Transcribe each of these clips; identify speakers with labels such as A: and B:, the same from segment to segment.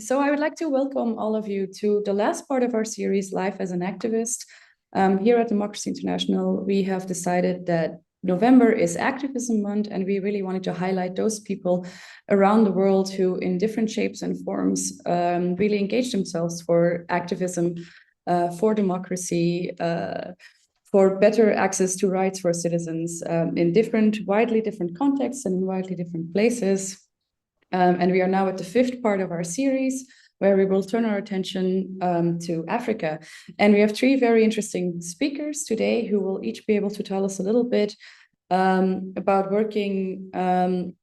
A: So I would like to welcome all of you to the last part of our series, Life as an Activist. Here at Democracy International, we have decided that November is Activism Month, and we really wanted to highlight those people around the world who, in different shapes and forms, really engage themselves for activism, for democracy, for better access to rights for citizens in widely different contexts and in widely different places. And we are now at the fifth part of our series, where we will turn our attention to Africa. And we have three very interesting speakers today who will each be able to tell us a little bit about working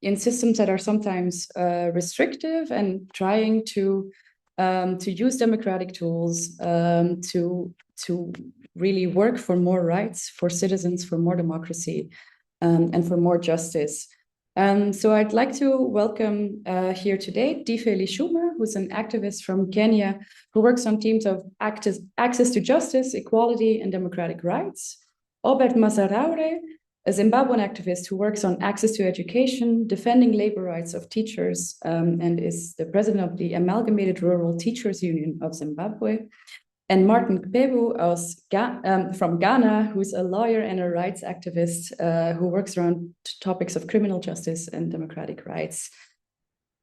A: in systems that are sometimes restrictive and trying to use democratic tools to really work for more rights for citizens, for more democracy, and for more justice. So I'd like to welcome here today Dife Lishuma, who's an activist from Kenya who works on teams of access to justice, equality, and democratic rights. Albert Mazaraure, a Zimbabwean activist who works on access to education, defending labor rights of teachers, and is the president of the Amalgamated Rural Teachers Union of Zimbabwe. And Martin Kpebu from Ghana, who's a lawyer and a rights activist who works around topics of criminal justice and democratic rights.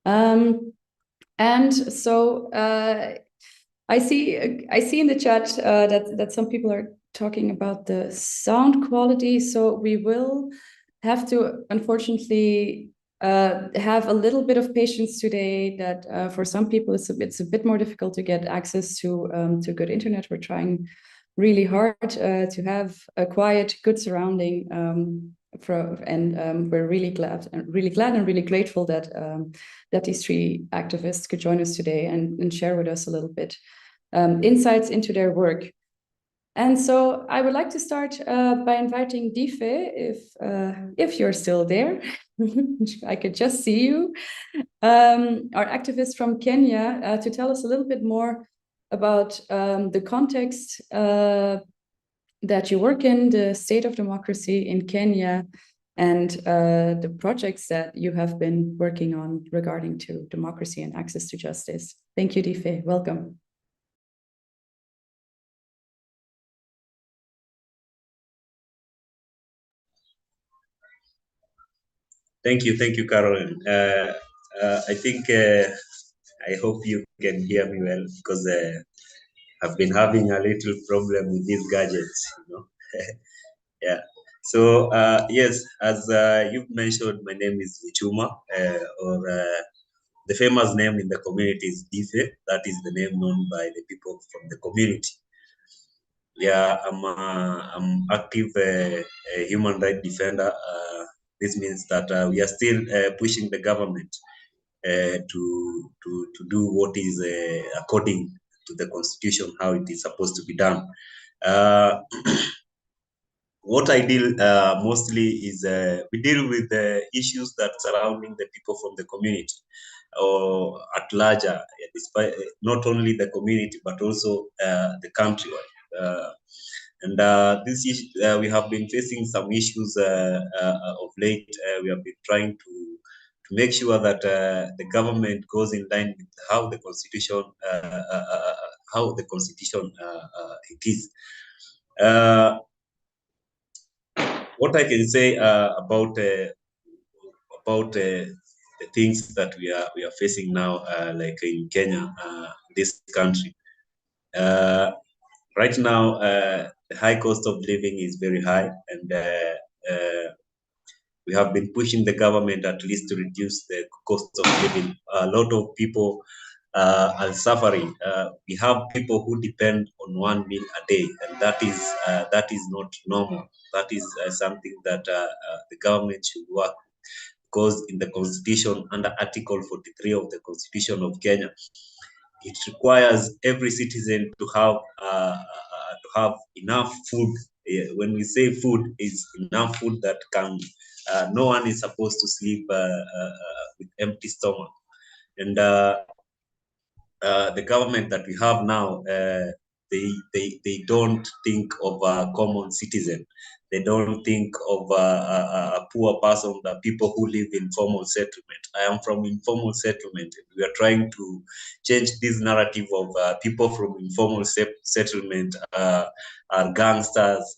A: And so I see in the chat that some people are talking about the sound quality. So we will have to, unfortunately, have a little bit of patience today. That for some people it's a bit more difficult to get access to good internet. We're trying really hard to have a quiet, good surrounding. We're really glad and really grateful that these three activists could join us today and share with us a little bit insights into their work. And so I would like to start by inviting Dife, if you're still there. I could just see you, our activist from Kenya, to tell us a little bit more about the context that you work in, the state of democracy in Kenya, and the projects that you have been working on regarding to democracy and access to justice. Thank you, Dife. Welcome.
B: Thank you, Caroline. I think I hope you can hear me well, because I've been having a little problem with these gadgets, Yeah. So yes, as you've mentioned, my name is Vichuma, or the famous name in the community is Dife. That is the name known by the people from the community. Yeah, I'm active a human rights defender. This means that we are still pushing the government to do what is according to the constitution, how it is supposed to be done. What I deal mostly is we deal with the issues that surrounding the people from the community, or at larger, despite not only the community but also the country. And this issue, we have been facing some issues of late. We have been trying to make sure that the government goes in line with how the constitution it is. What I can say about the things that we are facing now, like in Kenya, this country. Right now, the high cost of living is very high, and we have been pushing the government at least to reduce the cost of living. A lot of people are suffering. We have people who depend on 1 meal a day, and that is not normal. That is something that the government should work, because in the constitution, under Article 43 of the Constitution of Kenya, it requires every citizen to have enough food. When we say food, is enough food that can. No one is supposed to sleep with empty stomach. And the government that we have now, they don't think of a common citizen. They don't think of a poor person, the people who live in formal settlement. I am from informal settlement. We are trying to change this narrative of people from informal settlement are gangsters,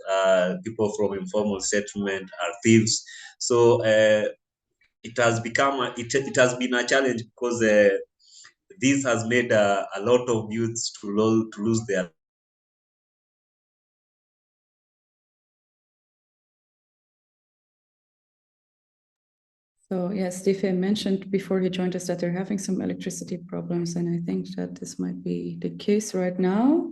B: people from informal settlement are thieves. So it has it has been a challenge because this has made a lot of youths to lose their.
A: So yes, Stephen mentioned before he joined us that they're having some electricity problems, and I think that this might be the case right now.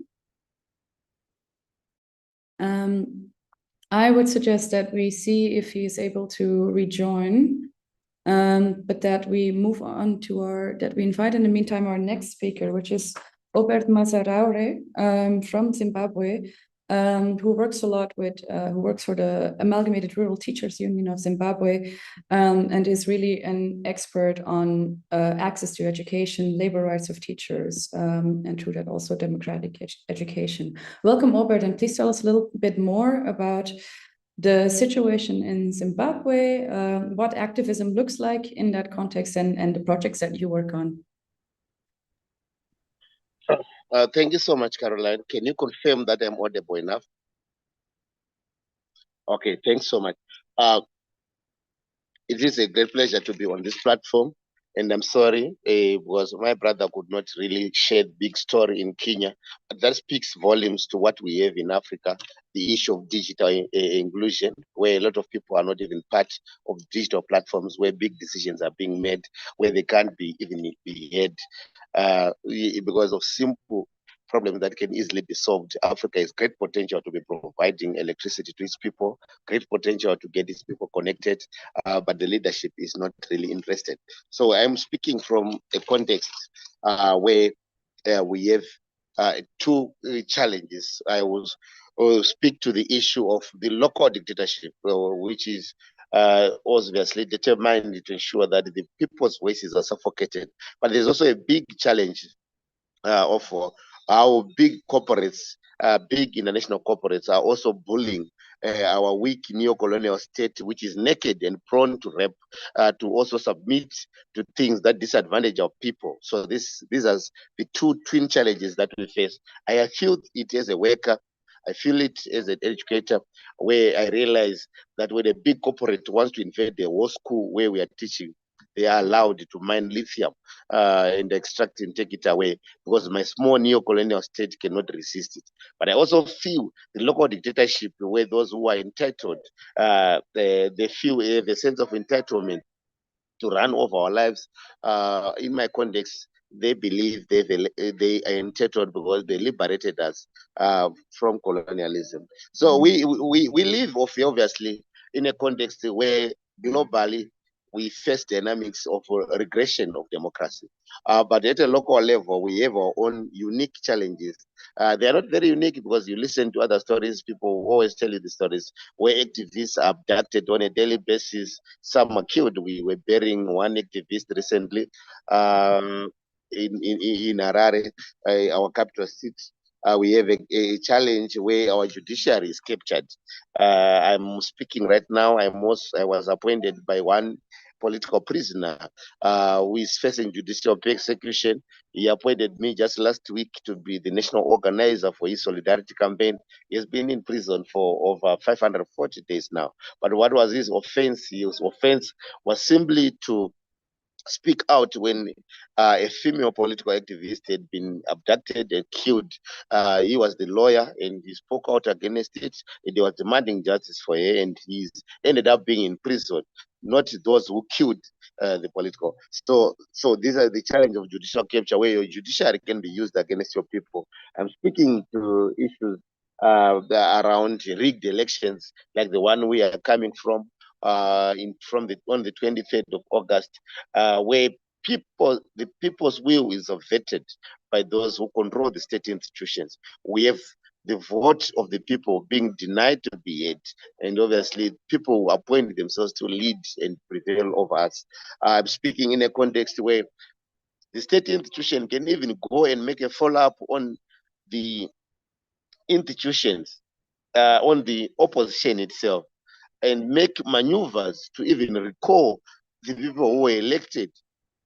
A: I would suggest that we see if he is able to rejoin, but that we move on to that we invite in the meantime our next speaker, which is Obert Mazaraure from Zimbabwe, who works a lot with, who works for the Amalgamated Rural Teachers Union of Zimbabwe, and is really an expert on access to education, labor rights of teachers, and through that also democratic education. Welcome, Obert, and please tell us a little bit more about the situation in Zimbabwe, what activism looks like in that context, and the projects that you work on.
C: Thank you so much, Caroline. Can you confirm that I'm audible enough? Okay, thanks so much. It is a great pleasure to be on this platform. And I'm sorry, because my brother could not really share the big story in Kenya. But that speaks volumes to what we have in Africa, the issue of digital inclusion, where a lot of people are not even part of digital platforms, where big decisions are being made, where they can't be even be heard because of simple problems that can easily be solved. Africa has great potential to be providing electricity to its people, great potential to get its people connected, but the leadership is not really interested. So I'm speaking from a context where we have two challenges. I will speak to the issue of the local dictatorship, which is obviously determined to ensure that the people's voices are suffocated. But there's also a big challenge of how big corporates, big international corporates are also bullying our weak neo-colonial state, which is naked and prone to rape, to also submit to things that disadvantage our people. So these are the two twin challenges that we face. I feel it as a worker, I feel it as an educator, where I realize that when a big corporate wants to invade the whole school where we are teaching, they are allowed to mine lithium and extract and take it away, because my small neo-colonial state cannot resist it. But I also feel the local dictatorship, where those who are entitled, they feel the sense of entitlement to run over our lives. In my context, they believe they are entitled because they liberated us from colonialism. So we live obviously in a context where globally we face dynamics of regression of democracy. But at a local level, we have our own unique challenges. They are not very unique because you listen to other stories, people always tell you the stories where activists are abducted on a daily basis. Some are killed. We were burying one activist recently in Harare, our capital city. We have a challenge where our judiciary is captured. I'm speaking right now. I was appointed by one political prisoner who is facing judicial persecution. He appointed me just last week to be the national organizer for his solidarity campaign. He has been in prison for over 540 days now. But what was his offense? His offense was simply to speak out when a female political activist had been abducted and killed. He was the lawyer and he spoke out against it. And he was demanding justice for her, and he ended up being in prison, not those who killed the political. So these are the challenge of judicial capture, where your judiciary can be used against your people. I'm speaking to issues around rigged elections, like the one we are coming from on the 23rd of August, where the people's will is vetted by those who control the state institutions. We have the vote of the people being denied to be heard, and obviously people who appoint themselves to lead and prevail over us. I'm speaking in a context where the state institution can even go and make a follow-up on the institutions on the opposition itself and make maneuvers to even recall the people who were elected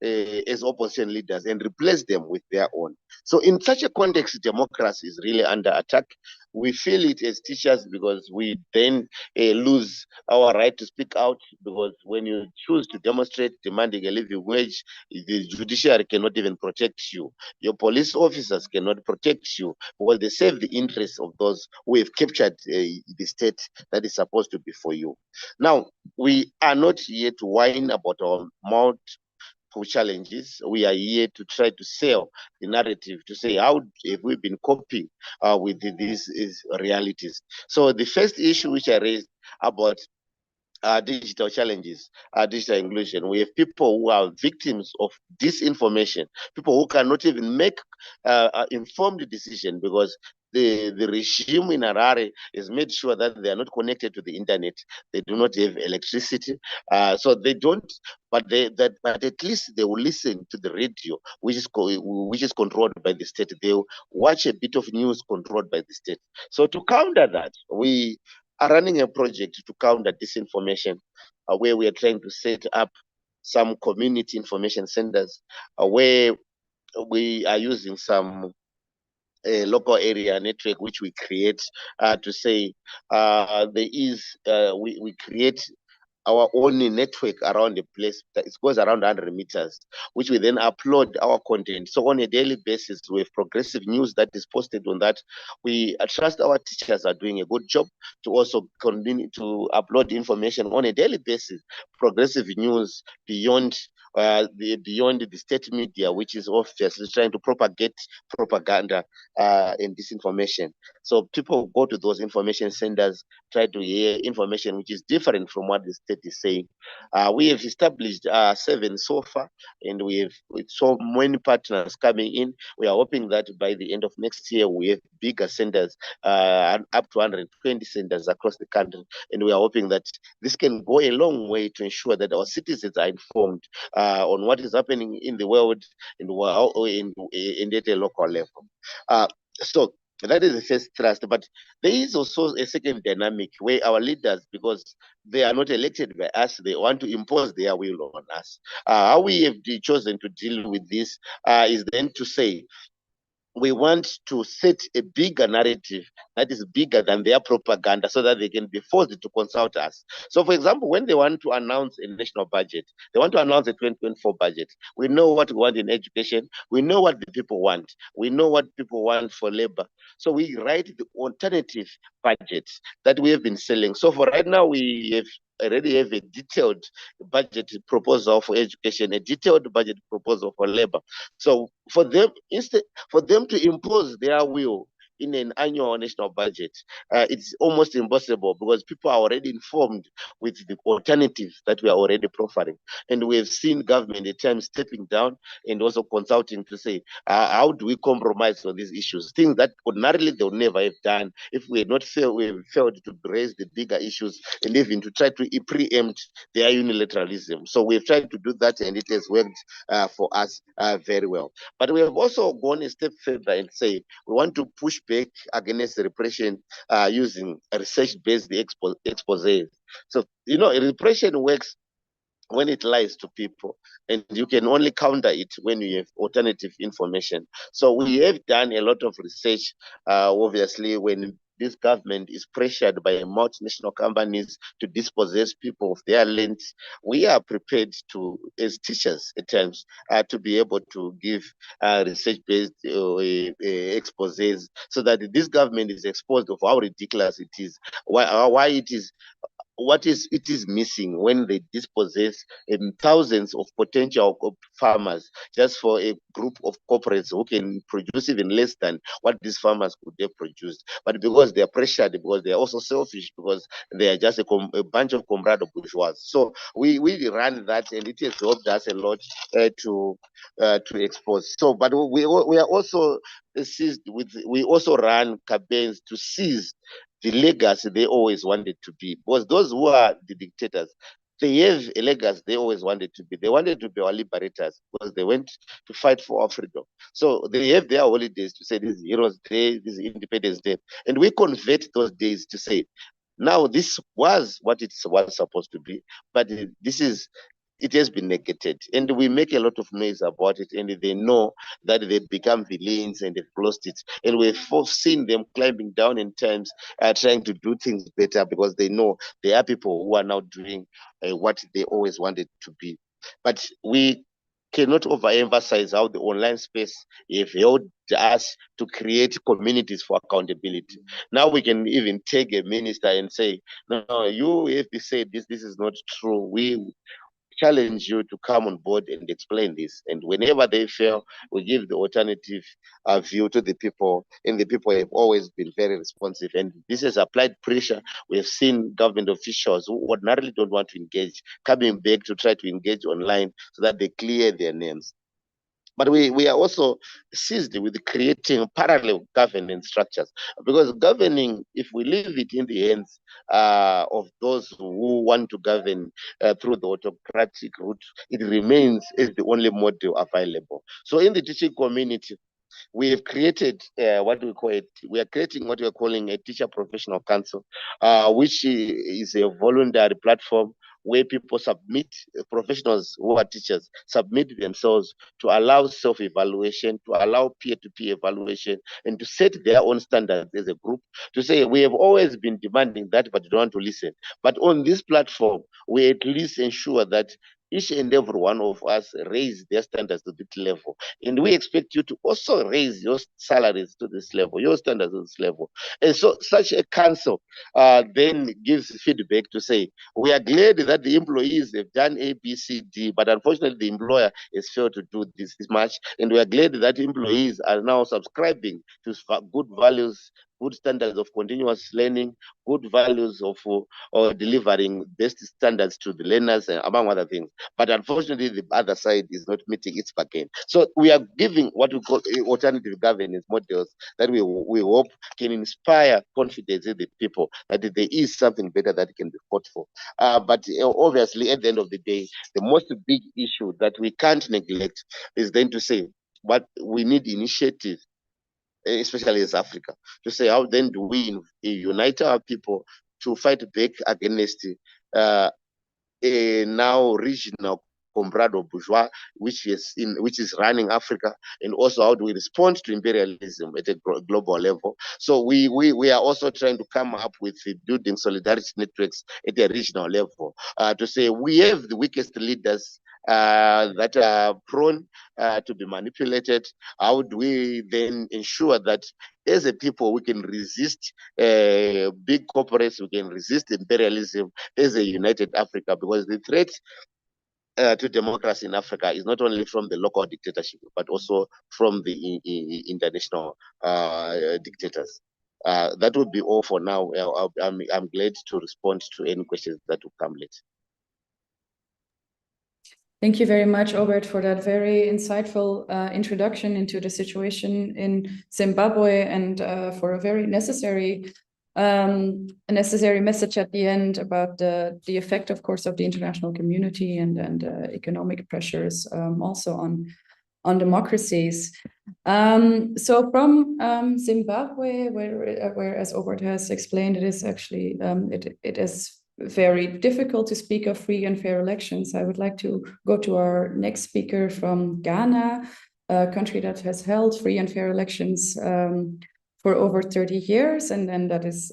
C: as opposition leaders and replace them with their own. So in such a context, democracy is really under attack. We feel it as teachers because we then lose our right to speak out, because when you choose to demonstrate demanding a living wage, the judiciary cannot even protect you. Your police officers cannot protect you because they serve the interests of those who have captured the state that is supposed to be for you. Now, we are not here to whine about our multiple challenges. We are here to try to sell the narrative to say how have we been coping with these realities. So the first issue which I raised about digital challenges, digital inclusion. We have people who are victims of disinformation, people who cannot even make informed decision because the regime in Harare has made sure that they are not connected to the internet. They do not have electricity, so they don't. But at least they will listen to the radio, which is controlled by the state. They will watch a bit of news controlled by the state. So to counter that, we are running a project to counter disinformation, where we are trying to set up some community information centers, where we are using some local area network which we create to say we create our own network around the place that it goes around 100 meters, which we then upload our content. So on a daily basis, we have progressive news that is posted on that. We trust our teachers are doing a good job to also continue to upload information on a daily basis, progressive news beyond the state media, which is obviously trying to propagate propaganda and disinformation. So people go to those information centers, try to hear information which is different from what the state is saying. We have established 7 so far, and we have with so many partners coming in. We are hoping that by the end of next year, we have bigger centers, up to 120 centers across the country. And we are hoping that this can go a long way to ensure that our citizens are informed on what is happening in the world and at a local level. So that is the first thrust, but there is also a second dynamic where our leaders, because they are not elected by us, they want to impose their will on us. How we have chosen to deal with this is then to say, we want to set a bigger narrative that is bigger than their propaganda so that they can be forced to consult us. So, for example, when they want to announce a national budget, they want to announce a 2024 budget. We know what we want in education. We know what the people want. We know what people want for labor. So we write the alternative budgets that we have been selling. So for right now, we have already have a detailed budget proposal for education, a detailed budget proposal for labor. So for them, for them to impose their will in an annual national budget, it's almost impossible because people are already informed with the alternatives that we are already profiling. And we have seen government at times stepping down and also consulting to say, how do we compromise on these issues? Things that ordinarily they would never have done if we had not failed to raise the bigger issues and even to try to preempt their unilateralism. So we've tried to do that, and it has worked for us very well. But we have also gone a step further and say we want to push back against repression using research-based exposés. So, repression works when it lies to people, and you can only counter it when you have alternative information. So we have done a lot of research, obviously, when this government is pressured by multinational companies to dispossess people of their lands. We are prepared to, as teachers at times, to be able to give research-based exposés so that this government is exposed of how ridiculous it is, why it is what is it is missing when they dispossess thousands of potential farmers just for a group of corporates who can produce even less than what these farmers could have produced. But because they are pressured, because they are also selfish, because they are just a bunch of comrade bourgeois. So we run that, and it has helped us a lot to expose. So, but we are also seized with. We also run campaigns to seize the legacy they always wanted to be. Because those who are the dictators, They have a legacy they always wanted to be. They wanted to be our liberators because they went to fight for our freedom. So they have their holidays to say this is Heroes Day, this is Independence Day. And we convert those days to say, now this was what it was supposed to be, but it has been negated. And we make a lot of noise about it, and they know that they become villains and they've lost it. And we've seen them climbing down in times, trying to do things better because they know there are people who are now doing what they always wanted to be. But we cannot overemphasize how the online space have helped us to create communities for accountability. Now we can even take a minister and say, no, you have said this is not true. We challenge you to come on board and explain this. And whenever they fail, we give the alternative view to the people, and the people have always been very responsive. And this has applied pressure. We have seen government officials who ordinarily don't want to engage coming back to try to engage online so that they clear their names. But we are also seized with creating parallel governance structures, because governing, if we leave it in the hands of those who want to govern through the autocratic route, it remains as the only model available. So in the teaching community, we have created what we call it. We are creating what we are calling a teacher professional council, which is a voluntary platform where people submit, professionals who are teachers submit themselves to allow self-evaluation, to allow peer-to-peer evaluation, and to set their own standards as a group, to say we have always been demanding that, but you don't want to listen. But on this platform, we at least ensure that each and every one of us raise their standards to this level. And we expect you to also raise your salaries to this level, your standards to this level. And so such a council then gives feedback to say, we are glad that the employees have done A, B, C, D, but unfortunately the employer has failed to do this much. And we are glad that employees are now subscribing to good values, good standards of continuous learning, good values of delivering best standards to the learners, among other things. But unfortunately, the other side is not meeting its bargain. So we are giving what we call alternative governance models that we hope can inspire confidence in the people that there is something better that can be fought for. But obviously, at the end of the day, the most big issue that we can't neglect is then to say, what we need initiative, especially as Africa, to say how then do we unite our people to fight back against a now regional comprado bourgeois, which is running Africa, and also how do we respond to imperialism at a global level. So we are also trying to come up with building solidarity networks at a regional level, to say we have the weakest leaders that are prone to be manipulated. How do we then ensure that as a people we can resist big corporates, we can resist imperialism as a united Africa? Because the threat to democracy in Africa is not only from the local dictatorship, but also from the international dictators. That would be all for now. I'm glad to respond to any questions that will come later.
A: Thank you very much, Obert, for that very insightful introduction into the situation in Zimbabwe, and for a very necessary message at the end about the effect, of course, of the international community and economic pressures also on democracies. So from Zimbabwe, where as Obert has explained, it is actually it is very difficult to speak of free and fair elections. I would like to go to our next speaker from Ghana, a country that has held free and fair elections for over 30 years, and that is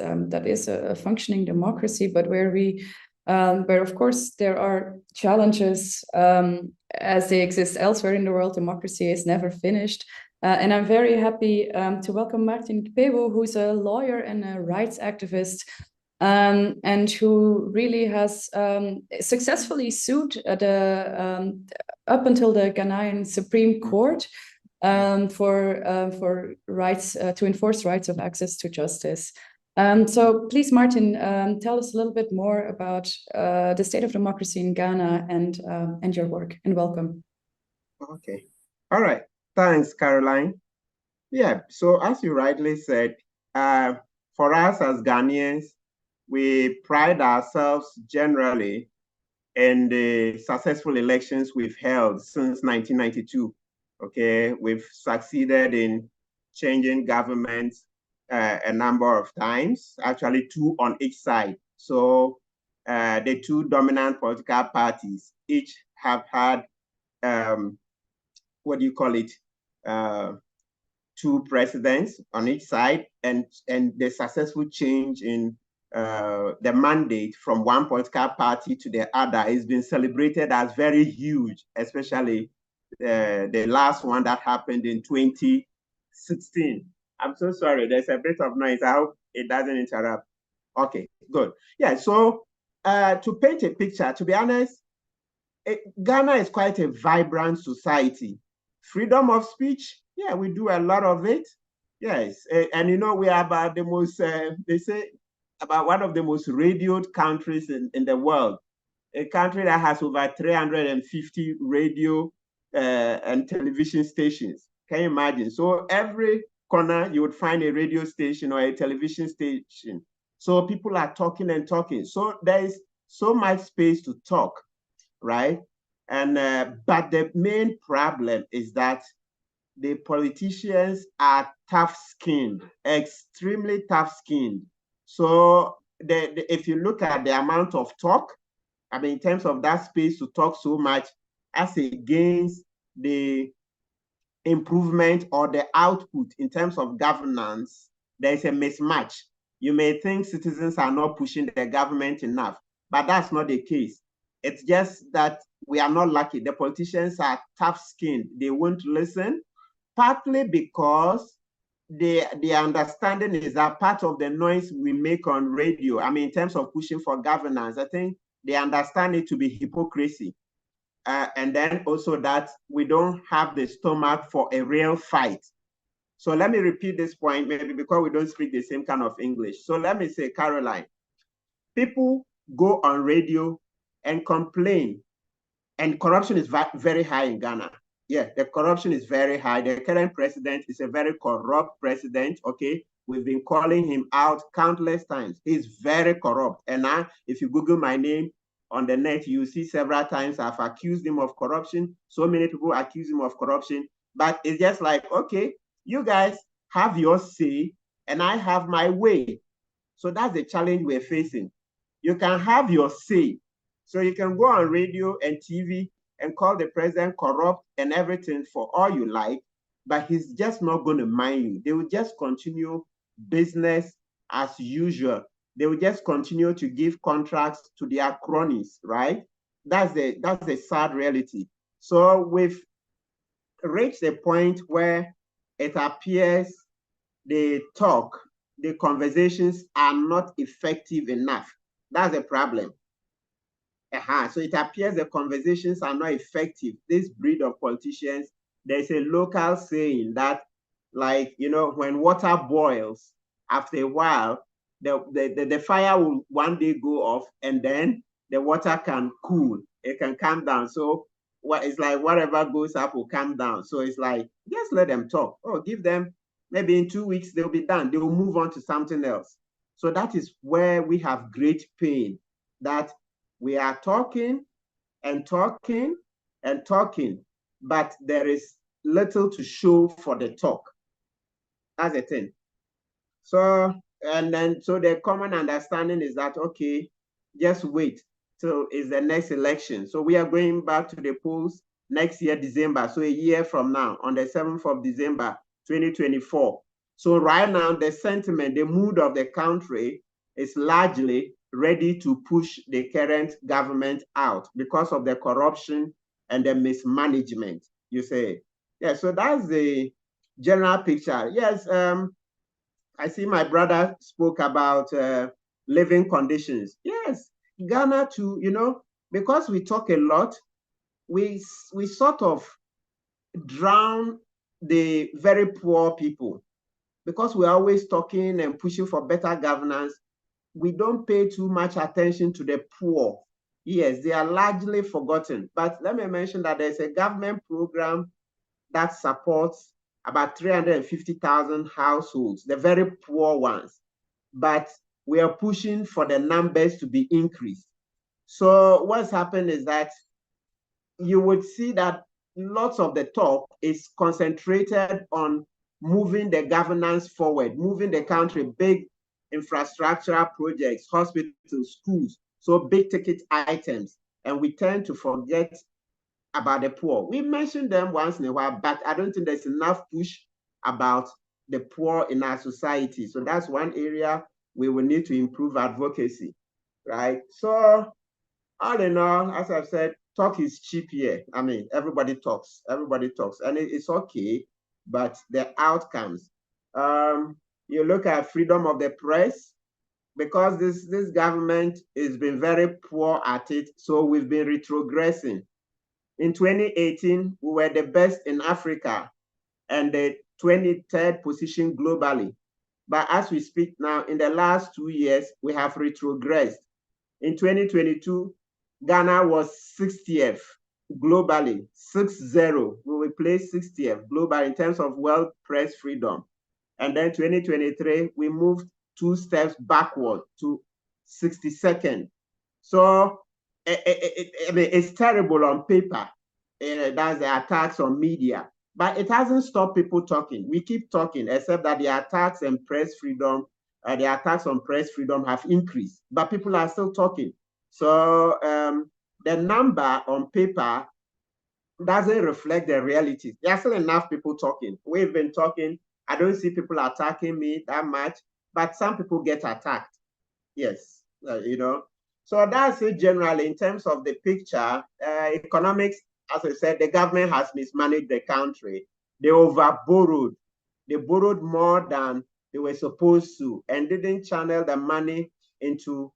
A: a functioning democracy, but where of course there are challenges as they exist elsewhere in the world. Democracy is never finished. And I'm very happy to welcome Martin Kpebu, who's a lawyer and a rights activist, and who really has successfully sued up until the Ghanaian Supreme Court for rights to enforce rights of access to justice. So please, Martin, tell us a little bit more about the state of democracy in Ghana and your work, and welcome.
D: Okay. All right. Thanks, Caroline. Yeah, so as you rightly said, for us as Ghanaians, we pride ourselves generally and the successful elections we've held since 1992. Okay, we've succeeded in changing governments a number of times, actually 2 on each side. So the 2 dominant political parties each have had, what do you call it, 2 presidents on each side, and the successful change in the mandate from one political party to the other has been celebrated as very huge, especially the last one that happened in 2016. I'm so sorry, there's a bit of noise. I hope it doesn't interrupt. Okay, good. Yeah, so to paint a picture, to be honest, Ghana is quite a vibrant society. Freedom of speech, yeah, we do a lot of it. Yes, and you know, we are about the most, they say, about one of the most radioed countries in the world. A country that has over 350 radio and television stations. Can you imagine? So every corner you would find a radio station or a television station. So people are talking and talking. So there is so much space to talk, right? And but the main problem is that the politicians are tough-skinned, extremely tough-skinned. So if you look at the amount of talk, I mean, in terms of that space to talk so much, as against the improvement or the output in terms of governance, there's a mismatch. You may think citizens are not pushing the government enough, but that's not the case. It's just that we are not lucky. The politicians are tough-skinned. They won't listen, partly because the understanding is that part of the noise we make on radio, I mean, in terms of pushing for governance, I think they understand it to be hypocrisy. And then also that we don't have the stomach for a real fight. So let me repeat this point, maybe because we don't speak the same kind of English. So let me say, Caroline, people go on radio and complain, and corruption is very high in Ghana. Yeah, the corruption is very high. The current president is a very corrupt president, okay? We've been calling him out countless times. He's very corrupt. And now, if you Google my name on the net, you see several times I've accused him of corruption. So many people accuse him of corruption. But it's just like, okay, you guys have your say, and I have my way. So that's the challenge we're facing. You can have your say. So you can go on radio and TV and call the president corrupt and everything for all you like, but he's just not going to mind you. They will just continue business as usual. They will just continue to give contracts to their cronies, right? That's the sad reality. So we've reached a point where it appears the conversations are not effective enough. That's a problem. So it appears the conversations are not effective. This breed of politicians, there's a local saying that, like, you know, when water boils, after a while, the fire will one day go off, and then the water can cool. It can calm down. So it's like whatever goes up will calm down. So it's like, just let them talk. Oh, give them, maybe in 2 weeks, they'll be done. They will move on to something else. So that is where we have great pain, that we are talking and talking and talking, but there is little to show for the talk. That's the thing. So, and then, so the common understanding is that, okay, just wait till it's the next election. So we are going back to the polls next year, December. So a year from now, on the 7th of December, 2024. So right now, the sentiment, the mood of the country is largely ready to push the current government out because of the corruption and the mismanagement, you say. Yeah, so that's the general picture. Yes, I see my brother spoke about living conditions. Yes, Ghana too, you know, because we talk a lot, we sort of drown the very poor people. Because we're always talking and pushing for better governance, we don't pay too much attention to the poor. Yes, they are largely forgotten. But let me mention that there's a government program that supports about 350,000 households, the very poor ones. But we are pushing for the numbers to be increased. So what's happened is that you would see that lots of the talk is concentrated on moving the governance forward, moving the country, big infrastructural projects, hospitals, schools, so big ticket items. And we tend to forget about the poor. We mention them once in a while, but I don't think there's enough push about the poor in our society. So that's one area we will need to improve advocacy, right? So all in all, as I've said, talk is cheap here. I mean, everybody talks, and it's okay, but the outcomes. You look at freedom of the press, because this government has been very poor at it, so we've been retrogressing. In 2018, we were the best in Africa and the 23rd position globally. But as we speak now, in the last 2 years, we have retrogressed. In 2022, Ghana was 60th globally, 6-0. We will place 60th globally in terms of world press freedom. And then 2023, we moved 2 steps backward to 62nd. So I mean, it's terrible on paper. That's the attacks on media. But it hasn't stopped people talking. We keep talking, except that the attacks on press freedom have increased, but people are still talking. So the number on paper doesn't reflect the reality. There are still enough people talking. We've been talking. I don't see people attacking me that much, but some people get attacked. Yes, you know. So that's it generally in terms of the picture. Economics, as I said, the government has mismanaged the country. They over-borrowed. They borrowed more than they were supposed to and didn't channel the money into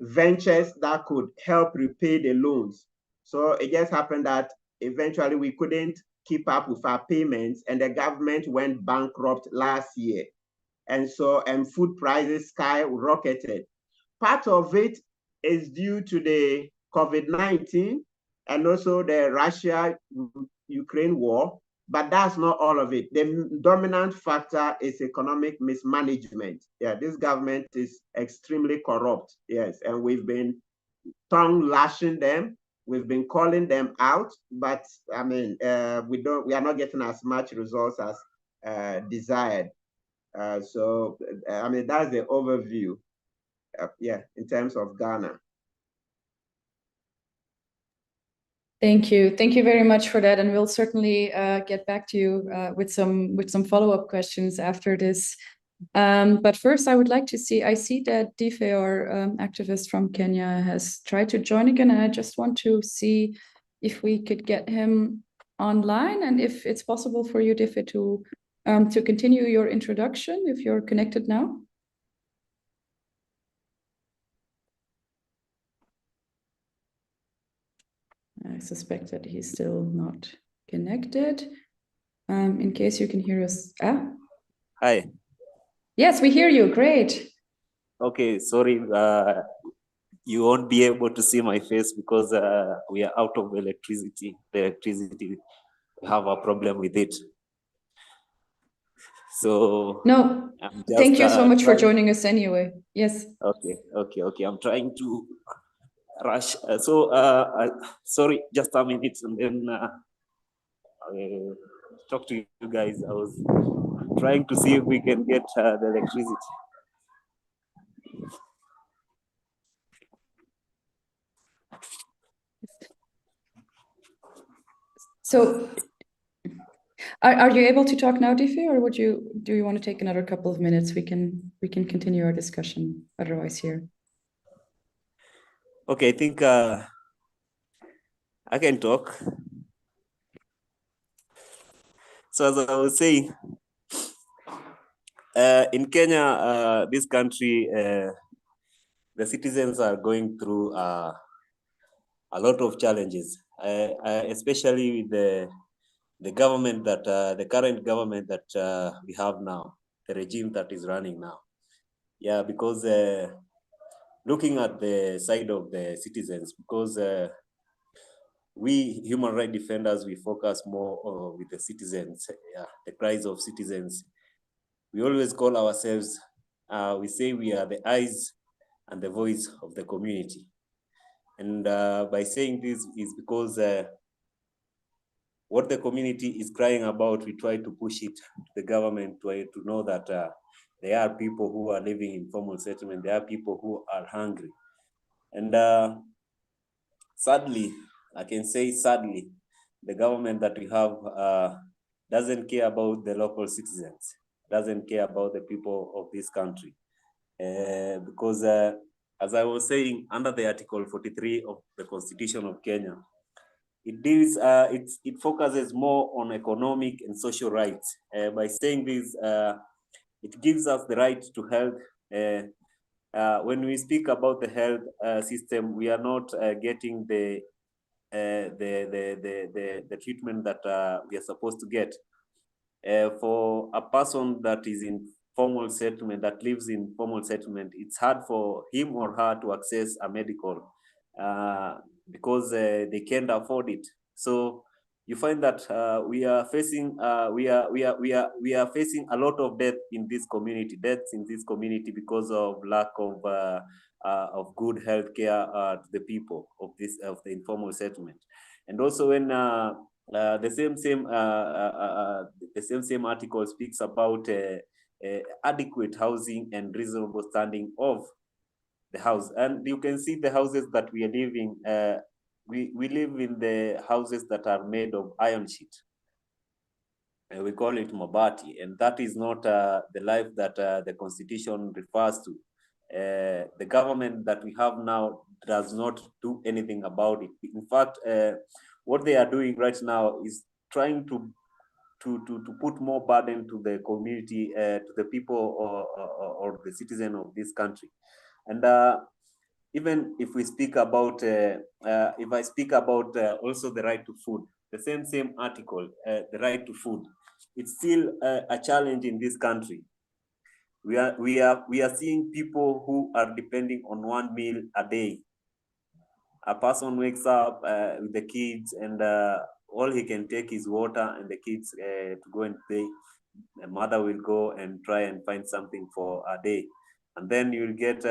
D: ventures that could help repay the loans. So it just happened that eventually we couldn't keep up with our payments and the government went bankrupt last year. And so food prices skyrocketed. Part of it is due to the COVID-19 and also the Russia-Ukraine war, but that's not all of it. The dominant factor is economic mismanagement. Yeah, this government is extremely corrupt, yes, and we've been tongue lashing them. We've been calling them out, but I mean, we are not getting as much results as desired. So, I mean, that's the overview. Yeah, in terms of Ghana.
A: Thank you very much for that, and we'll certainly get back to you with some follow-up questions after this. But first, I would like to see. I see that Dife, our activist from Kenya, has tried to join again, and I just want to see if we could get him online, and if it's possible for you, Dife, to continue your introduction if you're connected now. I suspect that he's still not connected. In case you can hear us.
E: Hi.
A: Yes, we hear you. Great.
E: Okay, sorry. You won't be able to see my face because we are out of electricity. The electricity, we have a problem with it. So
A: no, thank you so much for joining us anyway. Yes.
E: Okay. I'm trying to rush. Sorry, just a minute, and then I'll talk to you guys. I was trying to see if we can get the electricity.
A: So, are you able to talk now, Dife, or do you want to take another couple of minutes? We can continue our discussion otherwise here.
E: Okay, I think I can talk. So as I was saying, in Kenya, this country, the citizens are going through a lot of challenges, especially with the government that the current government that we have now, the regime that is running now. Yeah, because looking at the side of the citizens, because we human rights defenders, we focus more with the citizens, the cries of citizens. We always call ourselves, we say we are the eyes and the voice of the community. And by saying this is because what the community is crying about, we try to push it to the government to know that there are people who are living in formal settlement, there are people who are hungry. And sadly, I can say sadly, the government that we have doesn't care about the local citizens, doesn't care about the people of this country. Because as I was saying, under the Article 43 of the Constitution of Kenya, it deals, it focuses more on economic and social rights. By saying this, it gives us the right to health. When we speak about the health system, we are not getting the treatment that we are supposed to get. For a person that is in formal settlement, that lives in formal settlement, it's hard for him or her to access a medical because they can't afford it. So you find that we are facing facing a lot of deaths in this community because of lack of good health care to the people of the informal settlement. And also when the same article speaks about adequate housing and reasonable standing of the house, and you can see the houses that we are living. We live in the houses that are made of iron sheet. We call it mabati, and that is not the life that the Constitution refers to. The government that we have now does not do anything about it. In fact, what they are doing right now is trying to put more burden to the community, to the people or the citizen of this country. And even if we speak about, if I speak about also the right to food, the same article, the right to food, it's still a challenge in this country. We are seeing people who are depending on one meal a day. A person wakes up with the kids, and all he can take is water and the kids to go and play. The mother will go and try and find something for a day, and then you'll get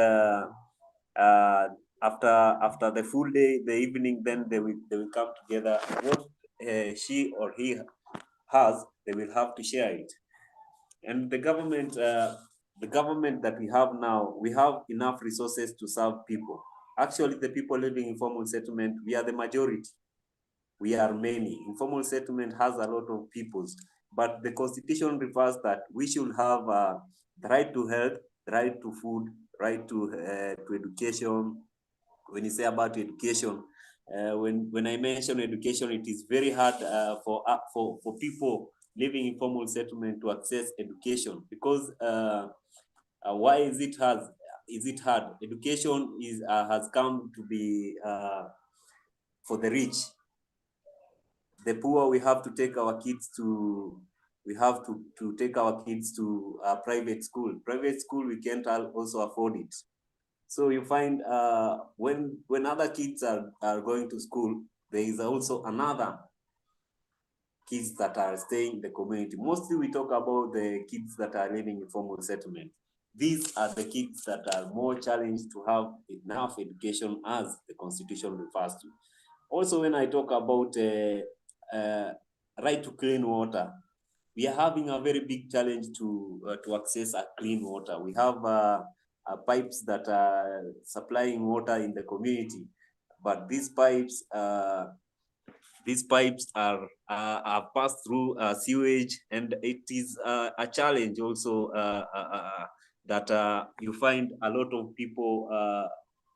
E: after the full day, the evening, then they will come together. What she or he has, they will have to share it. And the government that we have now, we have enough resources to serve people. Actually, the people living in formal settlement, we are the majority. We are many. Informal settlement has a lot of peoples, but the Constitution refers that we should have the right to health, the right to food, right to education. When you say about education, when I mention education, it is very hard for people living in formal settlement to access education, because why is it hard? Education has come to be for the rich. The poor, we have to take our kids to take our kids to a private school. Private school, we can't also afford it. So you find when other kids are going to school, there is also another kids that are staying in the community. Mostly we talk about the kids that are living in formal settlement. These are the kids that are more challenged to have enough education, as the Constitution refers to. Also, when I talk about right to clean water, we are having a very big challenge to access a clean water. We have pipes that are supplying water in the community, but these pipes are passed through sewage, and it is a challenge also that you find a lot of people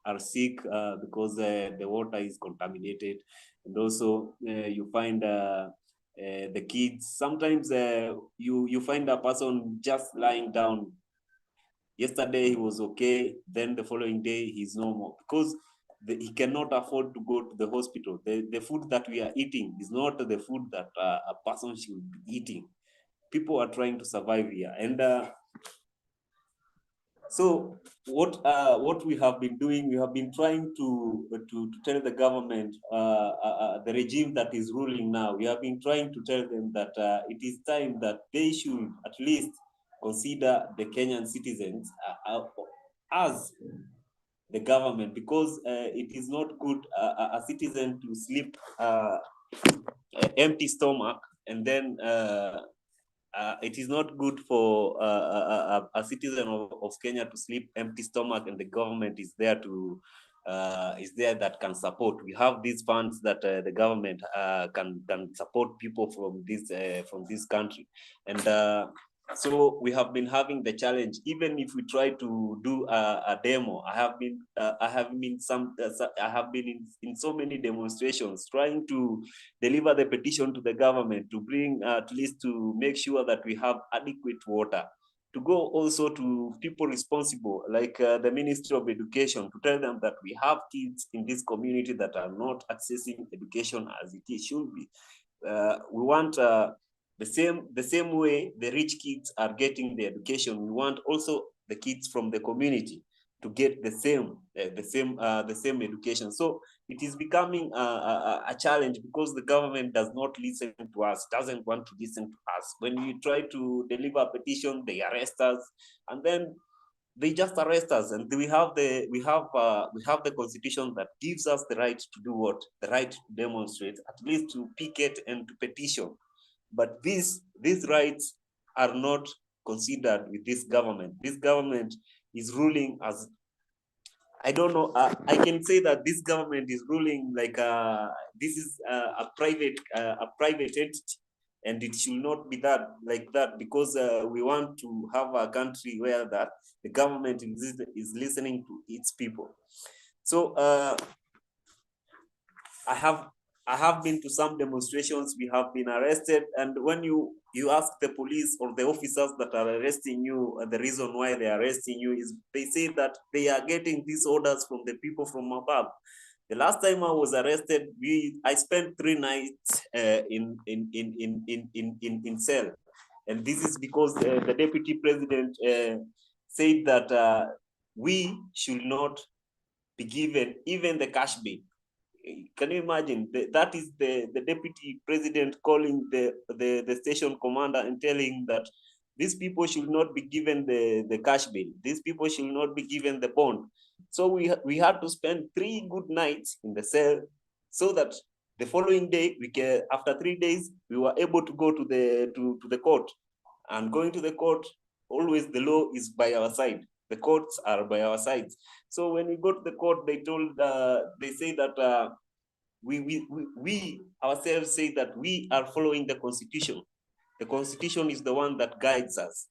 E: are sick because the water is contaminated. And also you find the kids, sometimes you find a person just lying down. Yesterday he was okay, then the following day he's no more, because he cannot afford to go to the hospital. The food that we are eating is not the food that a person should be eating. People are trying to survive here. And so what we have been doing, we have been trying to tell the government, the regime that is ruling now, we have been trying to tell them that it is time that they should at least consider the Kenyan citizens as the government, because it is not good a citizen to sleep empty stomach, and then it is not good for a citizen of Kenya to sleep empty stomach, and the government is there to that can support. We have these funds that the government can support people from this country, and so we have been having the challenge. Even if we try to do a demo, I have been in so many demonstrations trying to deliver the petition to the government to bring at least to make sure that we have adequate water, to go also to people responsible like the Ministry of Education, to tell them that we have kids in this community that are not accessing education as it should be. We want the same way the rich kids are getting the education. We want also the kids from the community to get the same education. So it is becoming a challenge because the government does not listen to us, doesn't want to listen to us. When we try to deliver a petition, they arrest us, and then they just arrest us. And we have the constitution that gives us the right to do what? The right to demonstrate, at least to picket and to petition. But these rights are not considered with this government. This government is ruling as, I don't know, I can say that this government is ruling like this is a private entity, and it should not be that like that, because we want to have a country where that the government is listening to its people. So I have been to some demonstrations. We have been arrested, and when you ask the police or the officers that are arresting you, the reason why they are arresting you is they say that they are getting these orders from the people from above. The last time I was arrested, I spent 3 nights in cell, and this is because the deputy president said that we should not be given even the cash bail. Can you imagine? That is the deputy president calling the station commander and telling that these people should not be given the cash bail. These people should not be given the bond. So we had to spend 3 good nights in the cell, so that the following day, after 3 days, we were able to go to the court. And going to the court, always the law is by our side. The courts are by our sides. So when we go to the court, they say that we ourselves say that we are following the constitution. The constitution is the one that guides us.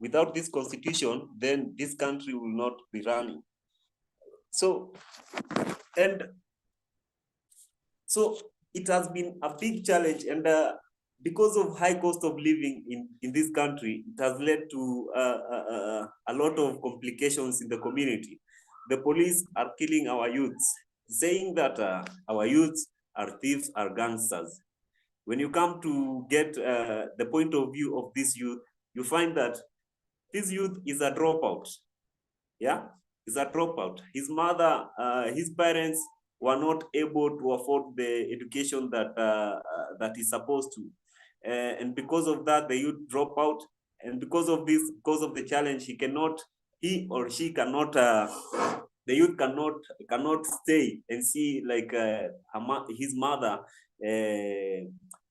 E: Without this constitution, then this country will not be running. So it has been a big challenge, and because of high cost of living in this country, it has led to a lot of complications in the community. The police are killing our youths, saying that our youths are thieves, are gangsters. When you come to get the point of view of this youth, you find that this youth is a dropout. Yeah, is a dropout. His mother, his parents were not able to afford the education that is supposed to. And because of that, the youth drop out. And because of this, because of the challenge, he or she cannot, the youth cannot stay and see like his mother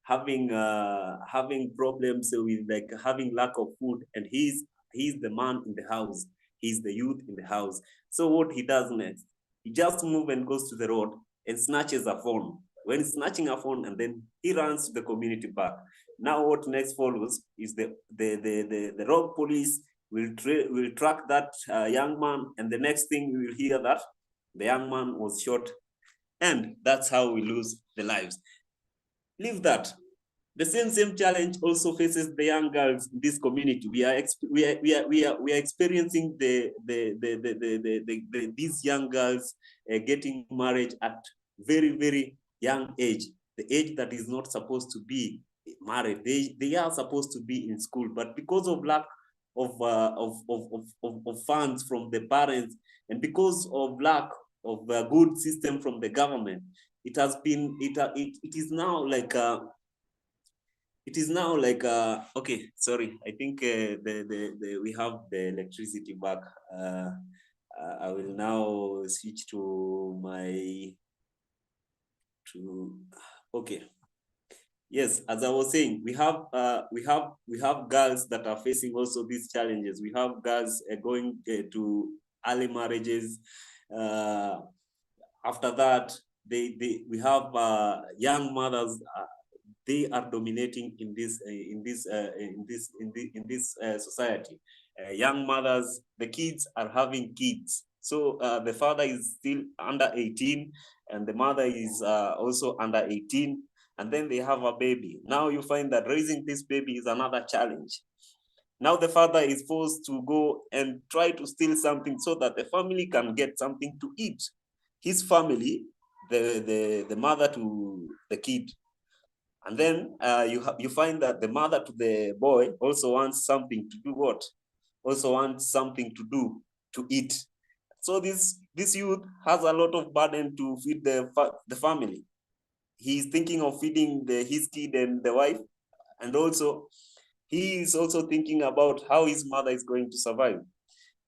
E: having problems with like having lack of food, and he's the man in the house. He's the youth in the house. So what he does next, he just moves and goes to the road and snatches a phone. When he's snatching a phone, and then he runs to the community park. Now what next follows is the rogue police will track that young man, and the next thing we will hear that the young man was shot, and that's how we lose the lives. Leave that. The same challenge also faces the young girls in this community. We are experiencing these young girls getting married at very young age, the age that is not supposed to be married. They are supposed to be in school, but because of lack of funds from the parents, and because of lack of a good system from the government, it is now like okay, sorry, I think we have the electricity back. I will now switch to okay. Yes, as I was saying, we have girls that are facing also these challenges. We have girls going to early marriages. After that, we have young mothers. They are dominating in this society. Young mothers, the kids are having kids. So the father is still under 18, and the mother is also under 18, and then they have a baby. Now you find that raising this baby is another challenge. Now the father is forced to go and try to steal something so that the family can get something to eat. His family, the mother to the kid. And then you find that the mother to the boy also wants something to do what? Also wants something to do, to eat. So this youth has a lot of burden to feed the family. He's thinking of feeding his kid and the wife, and also he is also thinking about how his mother is going to survive.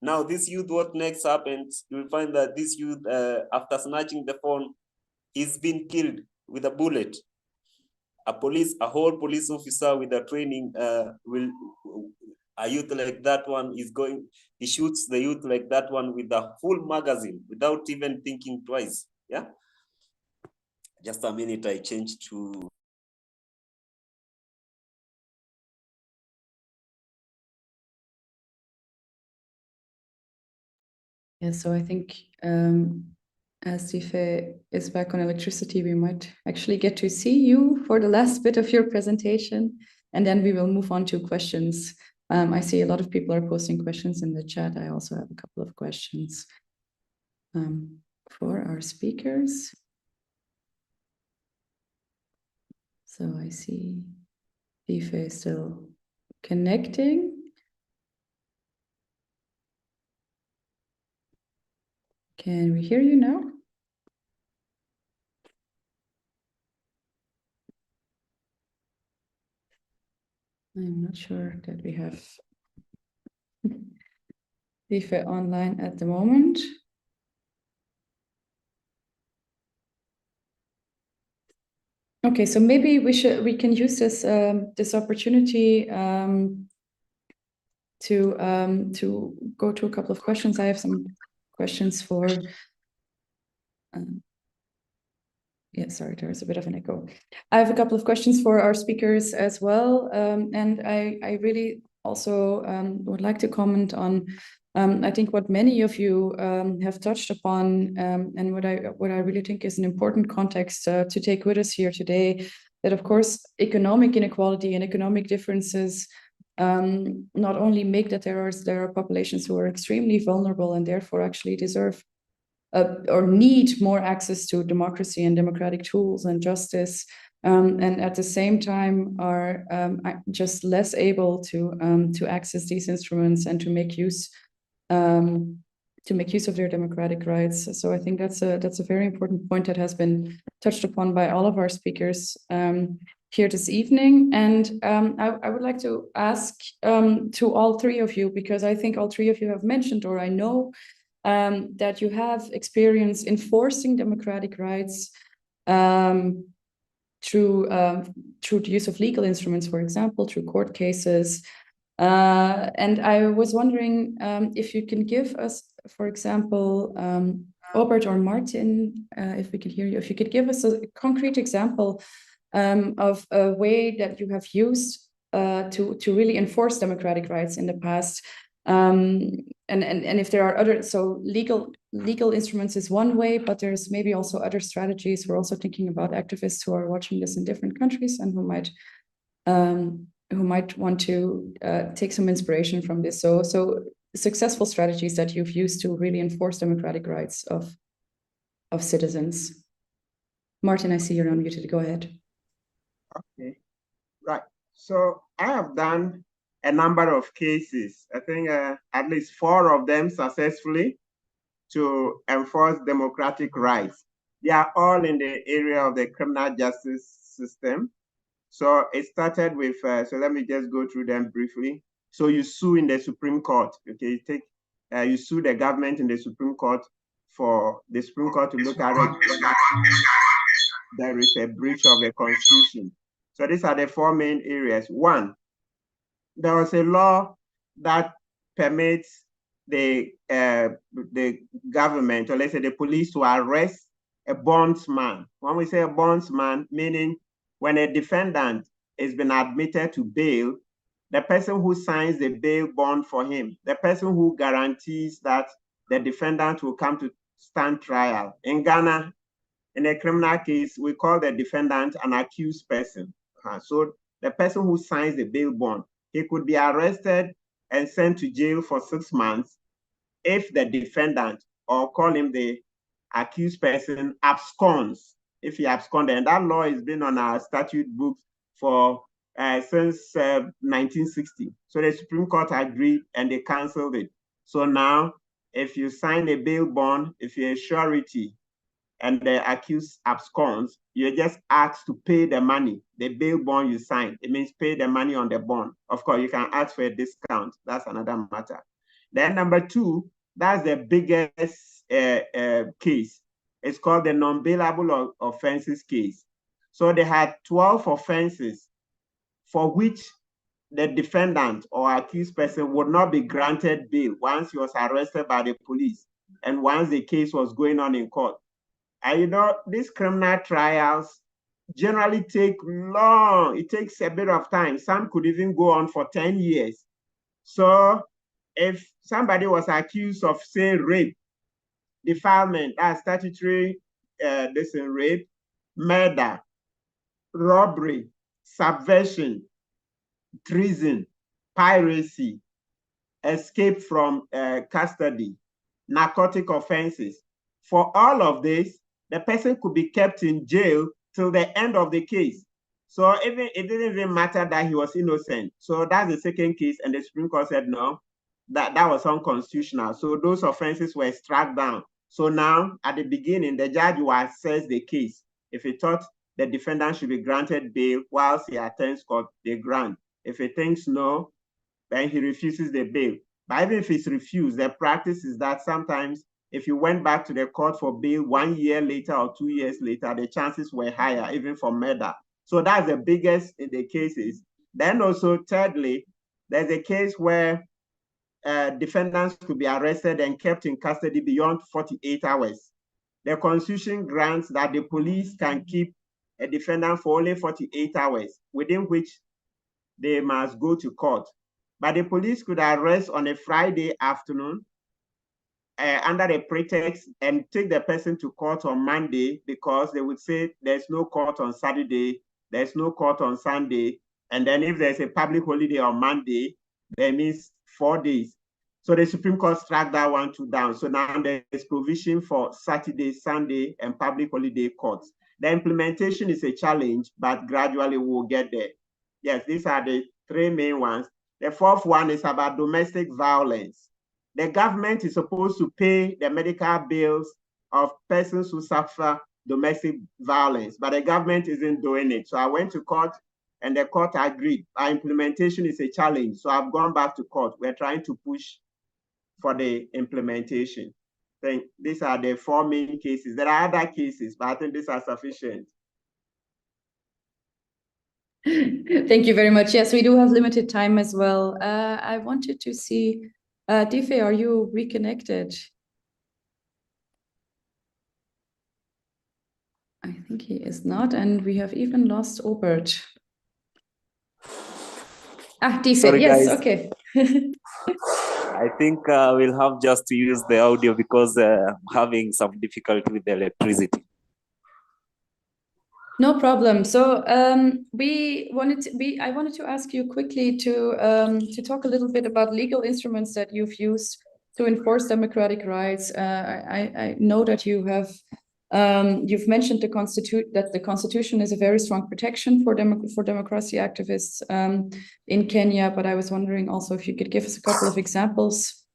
E: Now this youth, what next happens? You will find that this youth, after snatching the phone, he's been killed with a bullet. A whole police officer with a training a youth like that one he shoots the youth like that one with a full magazine without even thinking twice. Yeah. Just a minute, I changed to.
A: Yeah, so I think as Tife is back on electricity, we might actually get to see you for the last bit of your presentation, and then we will move on to questions. I see a lot of people are posting questions in the chat. I also have a couple of questions for our speakers. So I see Tife is still connecting. Can we hear you now? I'm not sure that we have Tife online at the moment. Okay, so maybe we can use this opportunity to go to a couple of questions. I have some questions for. Yeah, sorry, there's a bit of an echo. I have a couple of questions for our speakers as well, and I really also would like to comment on. I think what many of you have touched upon, and what I really think is an important context to take with us here today, that of course economic inequality and economic differences not only make that there are populations who are extremely vulnerable and therefore actually deserve or need more access to democracy and democratic tools and justice, and at the same time are just less able to access these instruments and to make use of their democratic rights. So I think that's a very important point that has been touched upon by all of our speakers here this evening. And I would like to ask to all three of you, because I think all three of you have mentioned, or I know that you have experience enforcing democratic rights through the use of legal instruments, for example, through court cases. And I was wondering if you can give us, for example, Robert or Martin, if we could hear you, if you could give us a concrete example of a way that you have used to really enforce democratic rights in the past. And if there are other, so legal instruments is one way, but there's maybe also other strategies. We're also thinking about activists who are watching this in different countries and who might want to take some inspiration from this. So successful strategies that you've used to really enforce democratic rights of citizens. Martin, I see you're unmuted. Go ahead.
D: Okay, right. So I have done a number of cases, I think at least 4 of them successfully, to enforce democratic rights. They are all in the area of the criminal justice system. So it started with, so let me just go through them briefly. So you sue in the Supreme Court, okay? You take you sue the government in the Supreme Court for the Supreme Court to look at it. There is a breach of the Constitution. So these are the four main areas. One, there was a law that permits the government, or let's say the police, to arrest a bondsman. When we say a bondsman, meaning when a defendant has been admitted to bail, the person who signs the bail bond for him, the person who guarantees that the defendant will come to stand trial. In Ghana, in a criminal case, we call the defendant an accused person. So the person who signs the bail bond, he could be arrested and sent to jail for 6 months if the defendant, or call him the accused person, absconds. If he absconded, and that law has been on our statute books for since 1960. So the Supreme Court agreed and they canceled it. So now, if you sign a bail bond, if you're a surety and the accused absconds, you're just asked to pay the money, the bail bond you signed. It means pay the money on the bond. Of course, you can ask for a discount. That's another matter. Then number two, that's the biggest case. It's called the non-bailable offenses case. So they had 12 offenses for which the defendant or accused person would not be granted bail once he was arrested by the police and once the case was going on in court. And you know, these criminal trials generally take long. It takes a bit of time. Some could even go on for 10 years. So if somebody was accused of, say, rape, defilement, that's statutory, rape, murder, robbery, subversion, treason, piracy, escape from custody, narcotic offenses. For all of this, the person could be kept in jail till the end of the case. So it didn't even matter that he was innocent. So that's the second case, and the Supreme Court said no, that was unconstitutional. So those offenses were struck down. So now, at the beginning, the judge will assess the case. If he thought the defendant should be granted bail whilst he attends court, they grant. If he thinks no, then he refuses the bail. But even if he's refused, the practice is that sometimes if you went back to the court for bail 1 year later or 2 years later, the chances were higher, even for murder. So that's the biggest in the cases. Then also, thirdly, there's a case where defendants could be arrested and kept in custody beyond 48 hours. The Constitution grants that the police can keep a defendant for only 48 hours, within which they must go to court. But the police could arrest on a Friday afternoon under a pretext and take the person to court on Monday, because they would say there's no court on Saturday, there's no court on Sunday, and then if there's a public holiday on Monday, that means 4 days. So the Supreme Court struck that one too down. So now there's provision for Saturday, Sunday, and public holiday courts. The implementation is a challenge, but gradually we'll get there. Yes, these are the three main ones. The fourth one is about domestic violence. The government is supposed to pay the medical bills of persons who suffer domestic violence, but the government isn't doing it. So I went to court and the court agreed. Our implementation is a challenge. So I've gone back to court. We're trying to push for the implementation. I think these are the four main cases. There are other cases, but I think these are sufficient.
A: Thank you very much. Yes, we do have limited time as well. I wanted to see, Dife, are you reconnected? I think he is not, and we have even lost Obert. Dife,
E: Sorry,
A: yes,
E: guys.
A: okay.
E: I think we'll have just to use the audio because I'm having some difficulty with the electricity.
A: No problem. So I wanted to ask you quickly to talk a little bit about legal instruments that you've used to enforce democratic rights. I know that you have you've mentioned that the Constitution is a very strong protection for democracy activists in Kenya. But I was wondering also if you could give us a couple of examples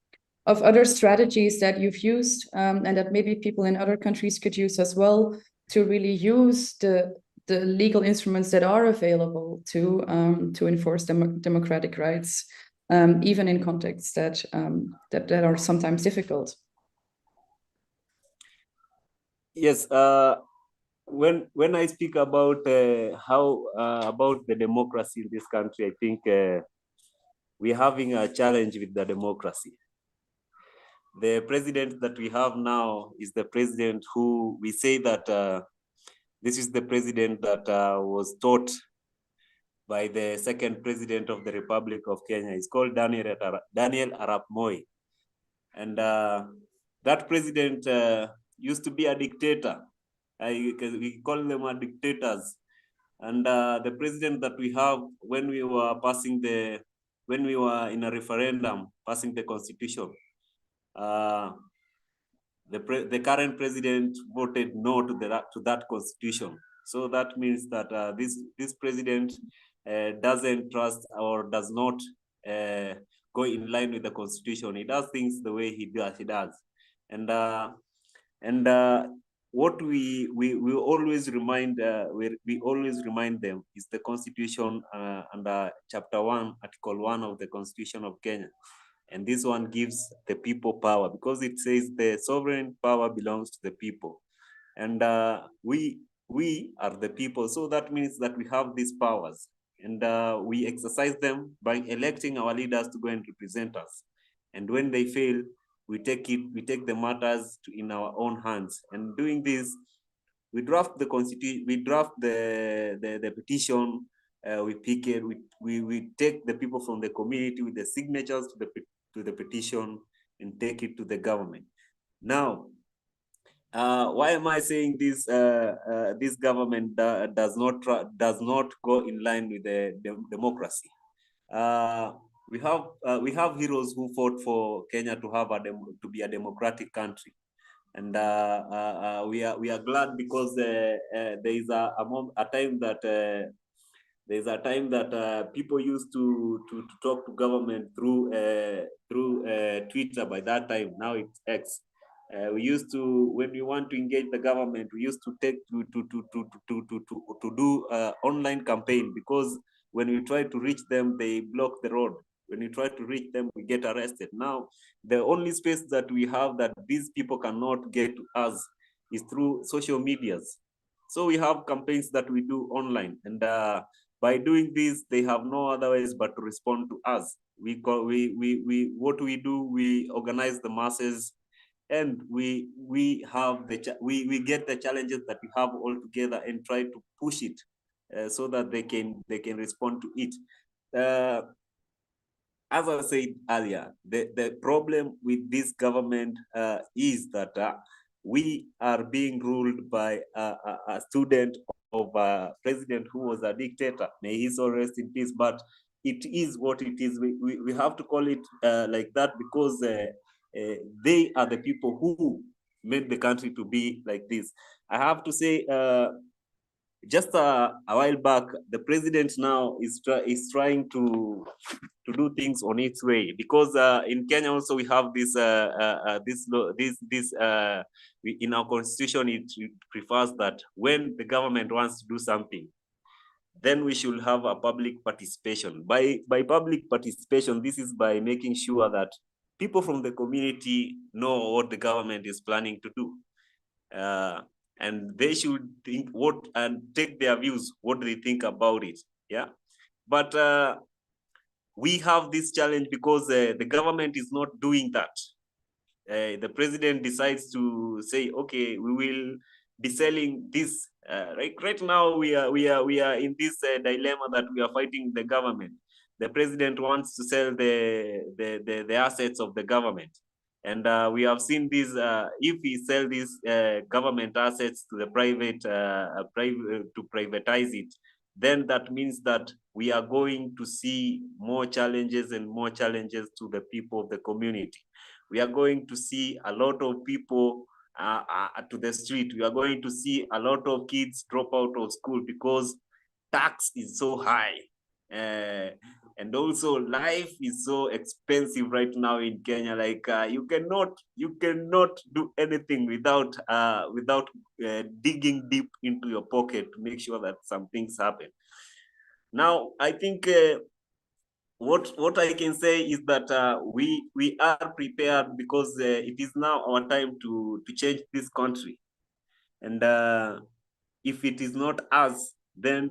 A: of other strategies that you've used and that maybe people in other countries could use as well, to really use the legal instruments that are available to enforce democratic rights. even in contexts that are sometimes difficult.
E: Yes, when I speak about how about the democracy in this country, I think we're having a challenge with the democracy. The president that we have now is the president who we say that this is the president that was taught by the second president of the Republic of Kenya. It's called Daniel Arap Moi. And that president used to be a dictator. We call them dictators. And the president that we have when we were in a referendum, passing the constitution, the current president voted no to that constitution. So that means that this president doesn't trust or does not go in line with the constitution. He does things the way he does. And what we always remind them is the constitution under chapter 1, article 1 of the Constitution of Kenya. And this one gives the people power because it says the sovereign power belongs to the people. And we are the people. So that means that we have these powers and we exercise them by electing our leaders to go and represent us. And when they fail, we take the matters in our own hands. And doing this, we draft the constitution, we draft the petition, we pick it, we take the people from the community with the signatures to the petition and take it to the government. Now, why am I saying this? This government does not go in line with the democracy. We have heroes who fought for Kenya to be a democratic country, and we are glad because there is a time that people used to talk to government through Twitter. By that time, now it's X. We used to, when we want to engage the government, we used to do online campaign, because when we try to reach them, they block the road. When we try to reach them, we get arrested. Now, the only space that we have that these people cannot get to us is through social medias. So we have campaigns that we do online, and by doing this, they have no other ways but to respond to us. What we do, we organize the masses, and we get the challenges that we have all together and try to push it so that they can respond to it. As I said earlier, the problem with this government is that we are being ruled by a student of a president who was a dictator. May his soul rest in peace, but it is what it is. We have to call it like that because they are the people who made the country to be like this. I have to say, just a while back, the president now is trying to do things on its way, because in Kenya also we have this in our constitution, it prefers that when the government wants to do something, then we should have a public participation. By public participation, this is by making sure that people from the community know what the government is planning to do. And they should think and take their views, what they think about it. Yeah. But we have this challenge because the government is not doing that. The president decides to say, okay, we will be selling this. Right now, we are in this dilemma that we are fighting the government. The president wants to sell the assets of the government. And we have seen this, if we sell these government assets to the private, to privatize it, then that means that we are going to see more challenges and more challenges to the people of the community. We are going to see a lot of people to the street. We are going to see a lot of kids drop out of school because tax is so high. And also life is so expensive right now in Kenya. Like you cannot do anything without digging deep into your pocket to make sure that some things happen. Now, I think what I can say is that we are prepared because it is now our time to change this country, and if it is not us, then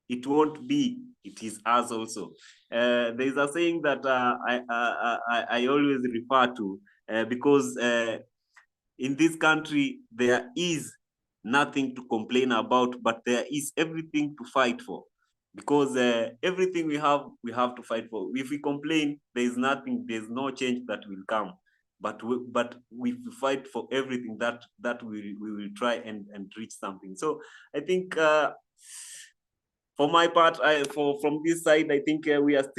E: it won't be. It is us also. There is a saying that I always refer to because in this country there is nothing to complain about, but there is everything to fight for, because everything we have to fight for. If we complain, there is nothing, there's no change that will come. But we fight for everything, that we will try and reach something. So I think for my part, from this side, I think we are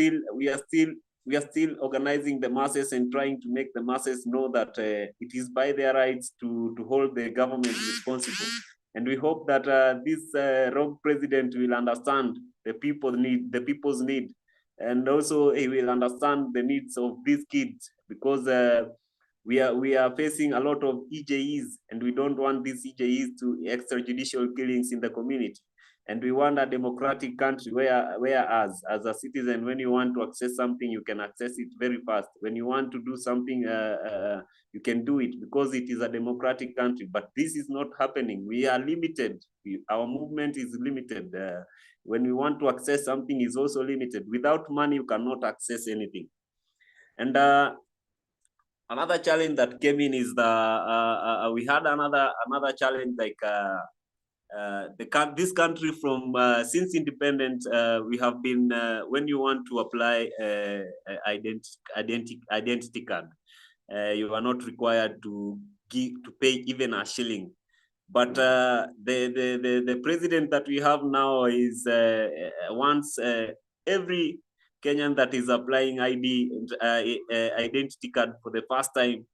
E: still organizing the masses and trying to make the masses know that it is by their rights to hold the government responsible. And we hope that this rogue president will understand the people's need, and also he will understand the needs of these kids, because we are facing a lot of EJEs, and we don't want these EJEs to extrajudicial killings in the community. And we want a democratic country where as a citizen, when you want to access something, you can access it very fast. When you want to do something, you can do it, because it is a democratic country. But this is not happening. We are limited. Our movement is limited. When we want to access something, is also limited. Without money, you cannot access anything. And another challenge that came in is we had another challenge, like this country from since independence, we have been when you want to apply identity card, you are not required to pay even a shilling. But the president that we have now is wants every Kenyan that is applying identity card for the first time,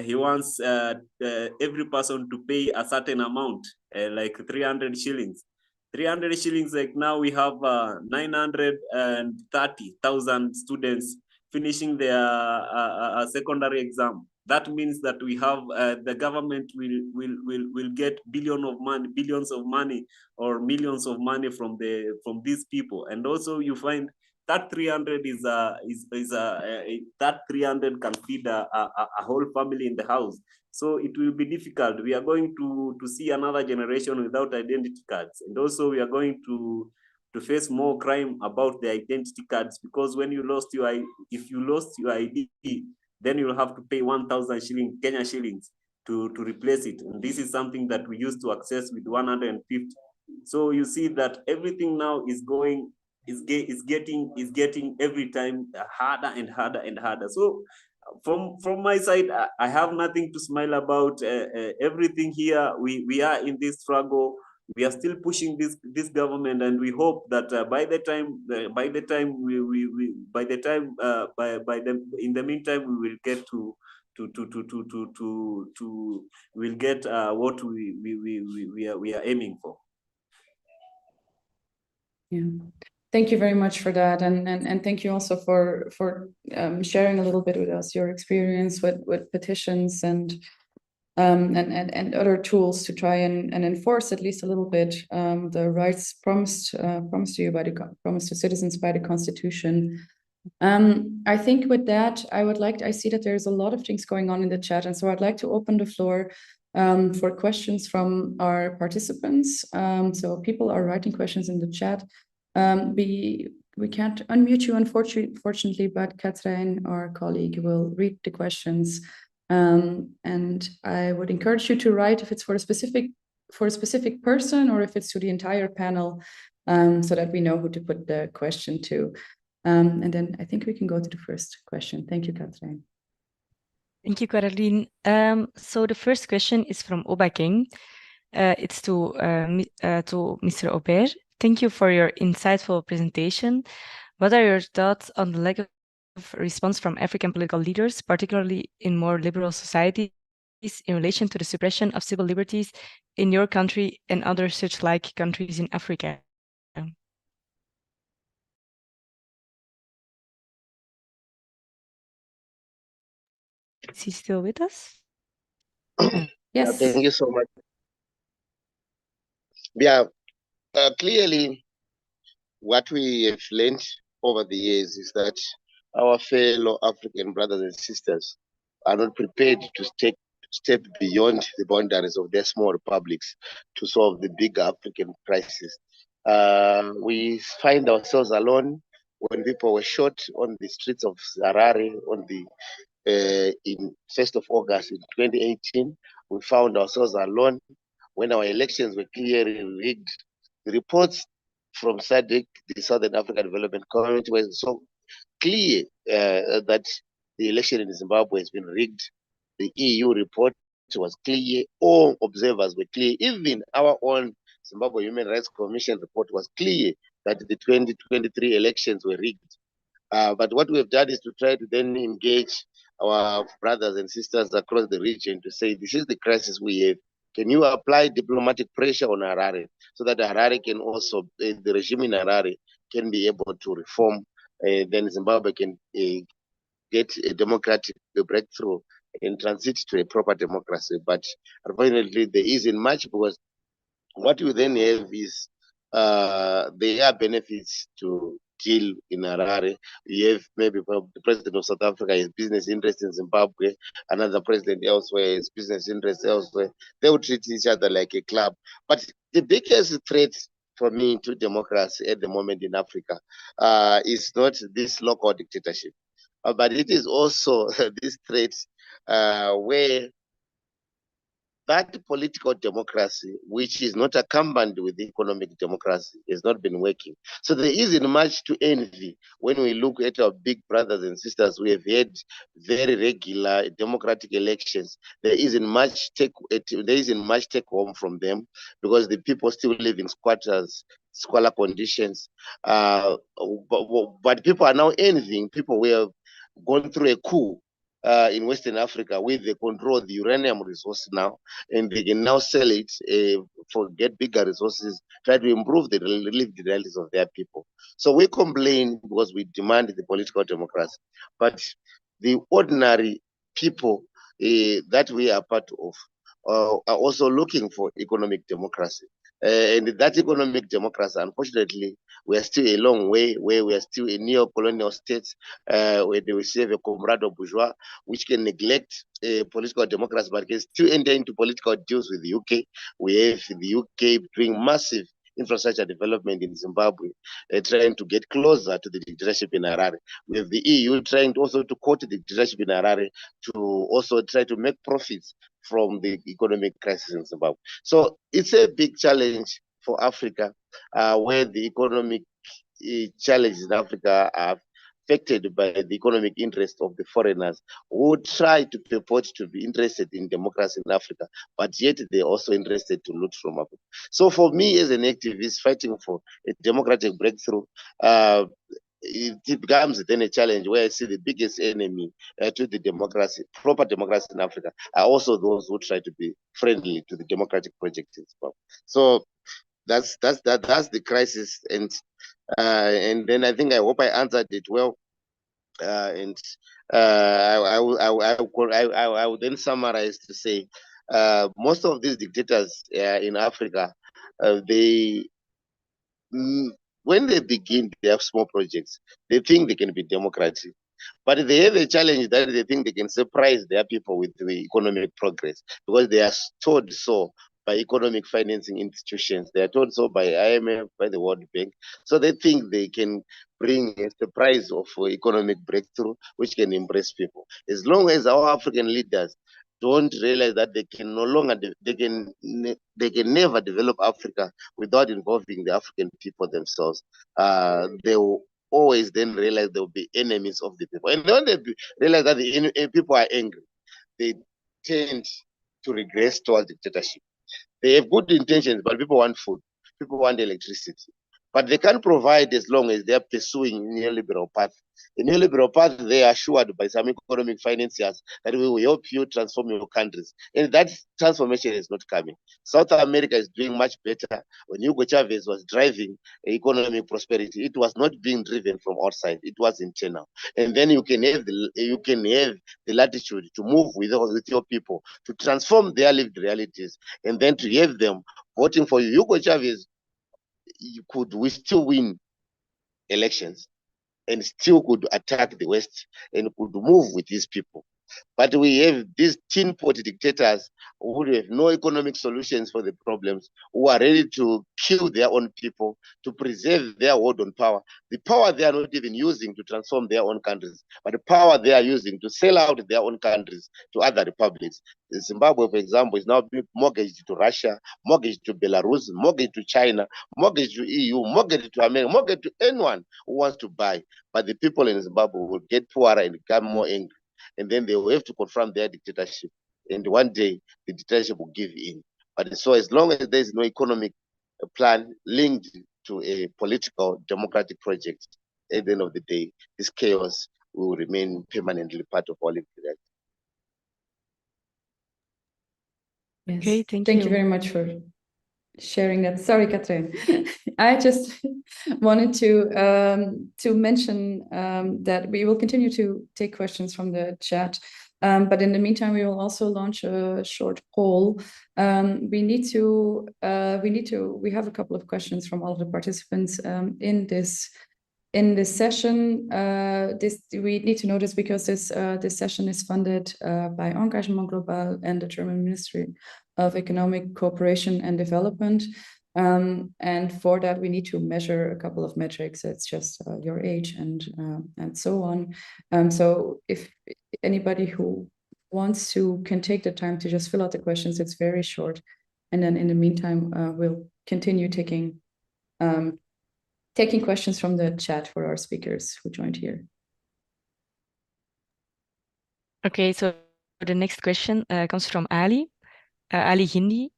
E: he wants every person to pay a certain amount, like 300 shillings. 300 shillings, like now we have 930,000 students finishing their secondary exam. That means that we have the government will get billions of money or millions of money from these people. And also you find that 300 that 300 can feed a whole family in the house. So it will be difficult. We are going to see another generation without identity cards, and also we are going to face more crime about the identity cards, because when you lost if you lost your ID, then you'll have to pay 1,000 Kenya shillings to replace it. And this is something that we used to access with 150. So you see that everything now is getting every time harder and harder and harder. So from my side, I have nothing to smile about. Everything here, we are in this struggle. We are still pushing this government, and we hope that in the meantime, we will get we'll get what we are aiming for.
A: Yeah. Thank you very much for that, and thank you also for sharing a little bit with us your experience with petitions and other tools to try and enforce at least a little bit the rights promised to citizens by the Constitution. I think with that, I see that there's a lot of things going on in the chat, and so I'd like to open the floor for questions from our participants. So people are writing questions in the chat. We can't unmute you, unfortunately, but Katrin, our colleague, will read the questions. And I would encourage you to write if it's for a specific person or if it's to the entire panel, so that we know who to put the question to. And then I think we can go to the first question. Thank you, Katrin.
F: Thank you, Caroline. So the first question is from Oba King. It's to Mr. Aubert. Thank you for your insightful presentation. What are your thoughts on the lack of response from African political leaders, particularly in more liberal societies, in relation to the suppression of civil liberties in your country and other such-like countries in Africa? Is he still with us?
A: Yes.
C: Thank you so much. Yeah, clearly what we have learned over the years is that our fellow African brothers and sisters are not prepared to step beyond the boundaries of their small republics to solve the big African crisis. We find ourselves alone when people were shot on the streets of Harare on the in 1st of August in 2018. We found ourselves alone when our elections were clearly rigged. The reports from SADC, the Southern African Development Community, were so clear that the election in Zimbabwe has been rigged. The EU report was clear. All observers were clear. Even our own Zimbabwe Human Rights Commission report was clear that the 2023 elections were rigged. But what we have done is to try to then engage our brothers and sisters across the region to say, this is the crisis we have. Can you apply diplomatic pressure on Harare so that Harare can also, the regime in Harare can be able to reform, then Zimbabwe can get a democratic breakthrough and transit to a proper democracy. But unfortunately, there isn't much, because what you then have is there are benefits to deal in Harare. You have maybe the president of South Africa has business interests in Zimbabwe, another president elsewhere has business interests elsewhere. They will treat each other like a club. But the biggest threat for me to democracy at the moment in Africa is not this local dictatorship, but it is also this threat where that political democracy, which is not accompanied with economic democracy, has not been working. So there isn't much to envy when we look at our big brothers and sisters. We have had very regular democratic elections. There isn't much take home from them, because the people still live in squalor conditions. But people are now envying people who have gone through a coup in Western Africa, where they control the uranium resource now, and they can now sell it for get bigger resources, try to improve the realities of their people. So we complain because we demand the political democracy, but the ordinary people that we are part of are also looking for economic democracy. And that economic democracy, unfortunately, we are still a long way, where we are still a neo-colonial state, where they will serve a comrado bourgeois, which can neglect political democracy, but can still enter into political deals with the UK. We have the UK doing massive infrastructure development in Zimbabwe, trying to get closer to the dictatorship in Harare. We have the EU trying to also to court the dictatorship in Harare, to also try to make profits from the economic crisis in Zimbabwe. So it's a big challenge for Africa, where the economic challenges in Africa are affected by the economic interest of the foreigners who try to purport to be interested in democracy in Africa, but yet they're also interested to loot from Africa. So for me as an activist fighting for a democratic breakthrough, it becomes then a challenge where I see the biggest enemy to the democracy, proper democracy in Africa, are also those who try to be friendly to the democratic project in Zimbabwe. So that's the crisis, and then I think I hope I answered it well. And I will then summarize to say most of these dictators in Africa, when they begin, they have small projects. They think they can be democratic, but they have a challenge that they think they can surprise their people with the economic progress, because they are told so by economic financing institutions. They are told so by IMF, by the World Bank. So they think they can bring a surprise of economic breakthrough, which can impress people. As long as our African leaders don't realize that they can no longer, they can never develop Africa without involving the African people themselves. They will always then realize they will be enemies of the people. And when they realize that the people are angry, they tend to regress towards dictatorship. They have good intentions, but people want food, people want electricity. But they can't provide as long as they are pursuing neoliberal path. The neoliberal path, they are assured by some economic financiers that we will help you transform your countries. And that transformation is not coming. South America is doing much better. When Hugo Chavez was driving economic prosperity, it was not being driven from outside, it was internal. And then you can have the latitude to move with your people, to transform their lived realities, and then to have them voting for you. Hugo Chavez, we still win elections, and still could attack the West and could move with these people. But we have these tin pot dictators who have no economic solutions for the problems, who are ready to kill their own people to preserve their hold on power. The power they are not even using to transform their own countries, but the power they are using to sell out their own countries to other republics. Zimbabwe, for example, is now being mortgaged to Russia, mortgaged to Belarus, mortgaged to China, mortgaged to EU, mortgaged to America, mortgaged to anyone who wants to buy. But the people in Zimbabwe will get poorer and become more angry. And then they will have to confront their dictatorship. And one day, the dictatorship will give in. But so as long as there is no economic plan linked to a political democratic project, at the end of the day, this chaos will remain permanently part of all of that.
A: Yes.
F: Okay, thank
A: you
F: you
A: very much for sharing that. Sorry, Katrin. I just wanted to mention that we will continue to take questions from the chat. But in the meantime, we will also launch a short poll. We have a couple of questions from all of the participants in this session. We need to know this because this session is funded by Engagement Global and the German Ministry of Economic Cooperation and Development. And for that, we need to measure a couple of metrics. It's just your age and so on. So if anybody who wants to can take the time to just fill out the questions, it's very short. And then in the meantime, we'll continue taking questions from the chat for our speakers who joined here.
F: Okay, so the next question comes from Ali. Ali Hindi,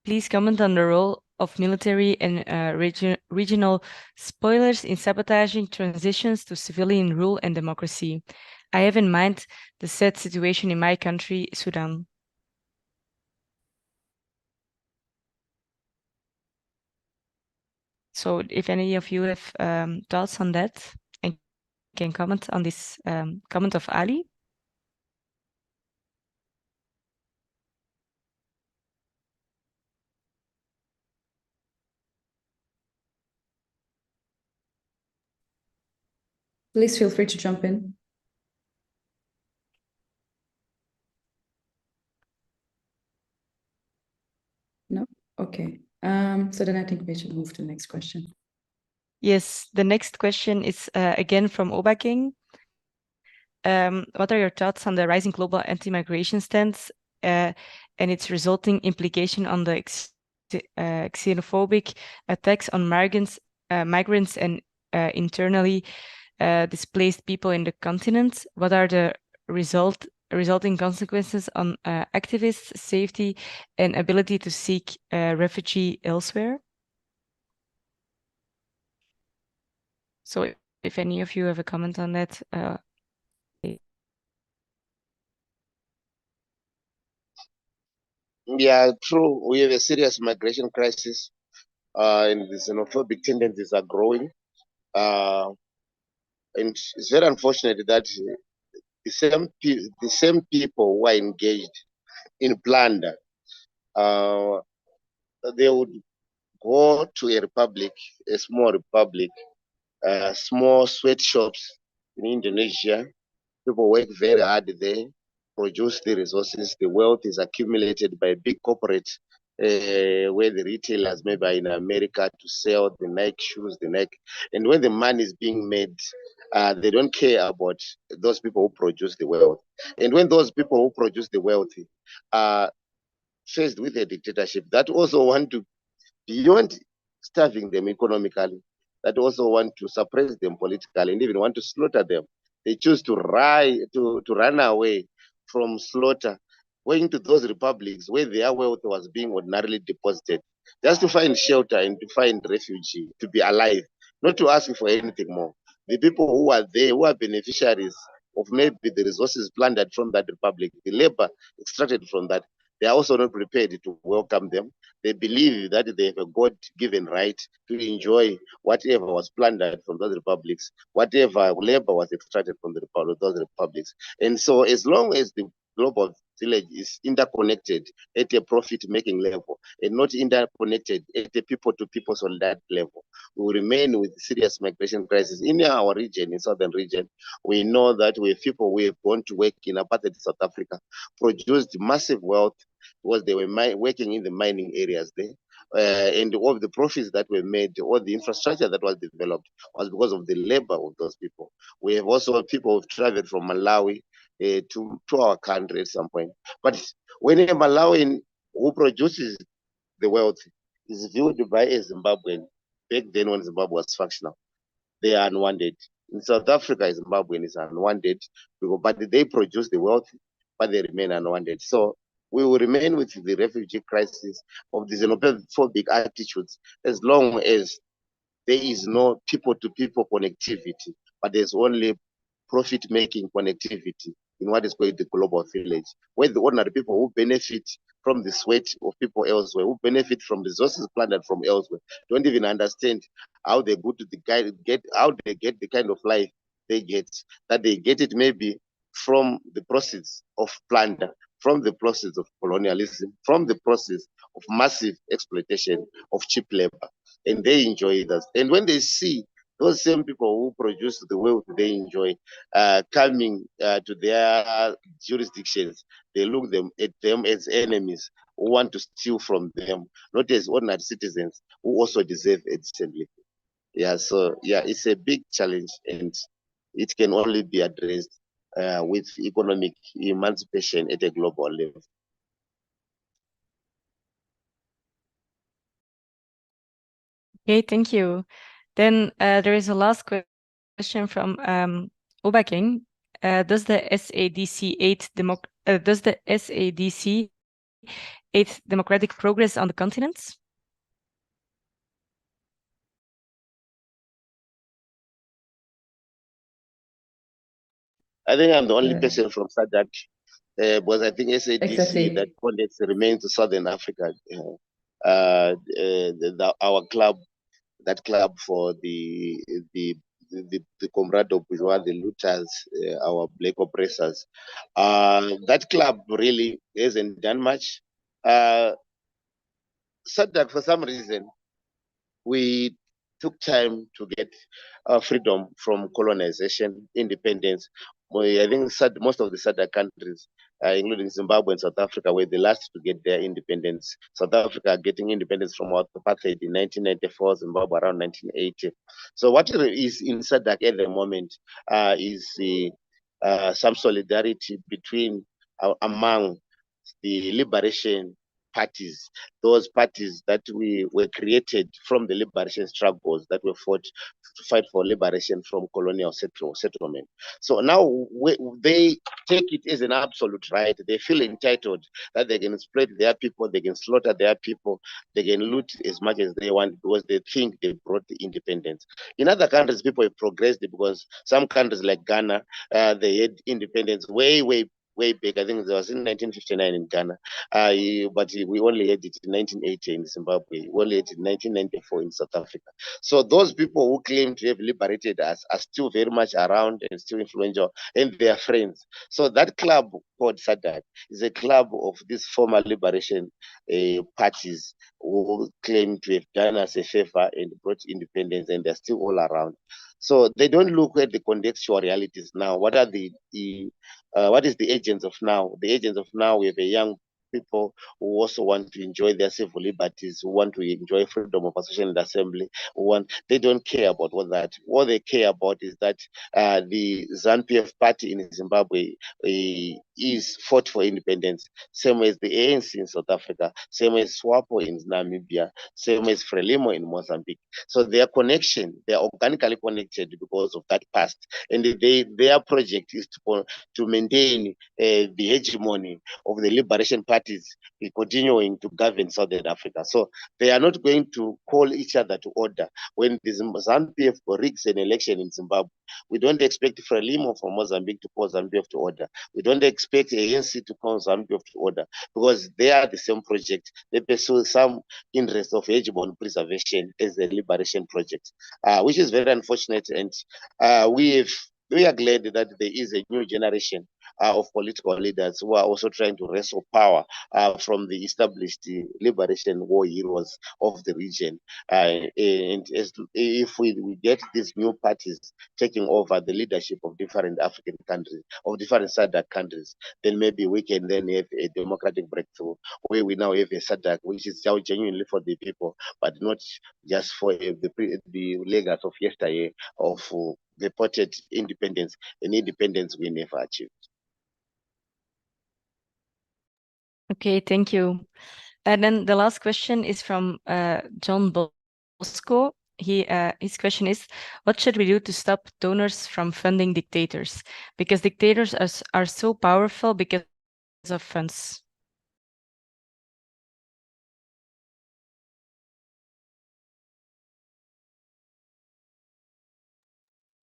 F: please comment on the role of military and regional spoilers in sabotaging transitions to civilian rule and democracy. I have in mind the sad situation in my country, Sudan. So if any of you have thoughts on that and can comment on this comment of Ali.
A: Please feel free to jump in. No? Okay. So then I think we should move to the next question.
F: Yes, the next question is again from Obaking. What are your thoughts on the rising global anti-migration stance and its resulting implication on the xenophobic attacks on migrants and internally displaced people in the continent? What are the resulting consequences on activists' safety and ability to seek refugee elsewhere? So if any of you have a comment on that.
C: Yeah, true. We have a serious migration crisis, and the xenophobic tendencies are growing. And it's very unfortunate that the same people who are engaged in plunder, they would go to a republic, a small republic, small sweatshops in Indonesia. People work very hard there, produce the resources. The wealth is accumulated by big corporates, where the retailers maybe are in America to sell the Nike shoes, and when the money is being made, they don't care about those people who produce the wealth. And when those people who produce the wealth are faced with a dictatorship that also want to, beyond starving them economically, that also want to suppress them politically and even want to slaughter them, they choose to run away from slaughter, going to those republics where their wealth was being ordinarily deposited, just to find shelter and to find refuge, to be alive, not to ask for anything more. The people who are there, who are beneficiaries of maybe the resources plundered from that republic, the labor extracted from that, they are also not prepared to welcome them. They believe that they have a God-given right to enjoy whatever was plundered from those republics, whatever labor was extracted from those republics. And so as long as the global village is interconnected at a profit-making level and not interconnected at a people-to-people solidarity level, we will remain with serious migration crisis. In our region, in southern region, we know that we have people who have gone to work in apartheid South Africa, produced massive wealth because they were working in the mining areas there. And all of the profits that were made, all the infrastructure that was developed was because of the labor of those people. We have also people who have traveled from Malawi to our country at some point. But when a Malawian who produces the wealth is viewed by a Zimbabwean, back then when Zimbabwe was functional, they are unwanted. In South Africa, Zimbabwean is unwanted, but they produce the wealth, but they remain unwanted. So we will remain with the refugee crisis of the xenophobic attitudes as long as there is no people-to-people connectivity, but there's only profit-making connectivity in what is called the global village, where the ordinary people who benefit from the sweat of people elsewhere, who benefit from resources planted from elsewhere, don't even understand how they go to get the kind of life they get, that they get it maybe from the process of plunder, from the process of colonialism, from the process of massive exploitation of cheap labor, and they enjoy that. And when they see those same people who produce the wealth they enjoy coming to their jurisdictions, they look at them as enemies who want to steal from them, not as ordinary citizens who also deserve a decent living. Yeah, so yeah, it's a big challenge, and it can only be addressed with economic emancipation at a global level.
F: Okay, thank you. Then there is a last question from Obaking. Does the SADC aid democratic progress on the continents?
C: I think I'm the only person from SADC, because I think SADC,
A: Exactly.
C: that context remains Southern Africa. Our club, that club for the comrade of bourgeois, the looters, our black oppressors, that club really hasn't done much. SADC, for some reason, we took time to get freedom from colonization, independence. I think most of the SADC countries, including Zimbabwe and South Africa, were the last to get their independence. South Africa getting independence from apartheid in 1994, Zimbabwe around 1980. So what is in SADC at the moment is some solidarity among the liberation parties, those parties that were created from the liberation struggles that were fought to fight for liberation from colonial settlement. So now they take it as an absolute right. They feel entitled that they can exploit their people, they can slaughter their people, they can loot as much as they want because they think they brought the independence. In other countries, people have progressed because some countries like Ghana, they had independence way back. I think it was in 1959 in Ghana, but we only had it in 1980 in Zimbabwe. We only had it in 1994 in South Africa. So those people who claim to have liberated us are still very much around and still influential, and they are friends. So that club called SADC is a club of these former liberation parties who claim to have done us a favor and brought independence, and they're still all around. So they don't look at the contextual realities now. What are what is the agents of now? The agents of now, we have a young people who also want to enjoy their civil liberties, who want to enjoy freedom of association and assembly. They don't care about what that. What they care about is that the ZANU-PF party in Zimbabwe is fought for independence, same as the ANC in South Africa, same as SWAPO in Namibia, same as Frelimo in Mozambique. So their connection, they are organically connected because of that past, and their project is to maintain the hegemony of the liberation parties continuing to govern Southern Africa. So they are not going to call each other to order. When the ZANU-PF rigs an election in Zimbabwe, we don't expect Frelimo from Mozambique to call ZANU-PF to order. We don't expect ANC to call ZANU-PF to order, because they are the same project. They pursue some interest of hegemony preservation as a liberation project, which is very unfortunate. And we are glad that there is a new generation of political leaders who are also trying to wrestle power from the established liberation war heroes of the region. And if we get these new parties taking over the leadership of different African countries, of different SADC countries, then maybe we can then have a democratic breakthrough where we now have a SADC which is genuinely for the people, but not just for the legacy of yesteryear of reported independence, an independence we never achieved.
F: Okay, thank you. And then the last question is from John Bosco. His question is, what should we do to stop donors from funding dictators? Because dictators are so powerful because of funds.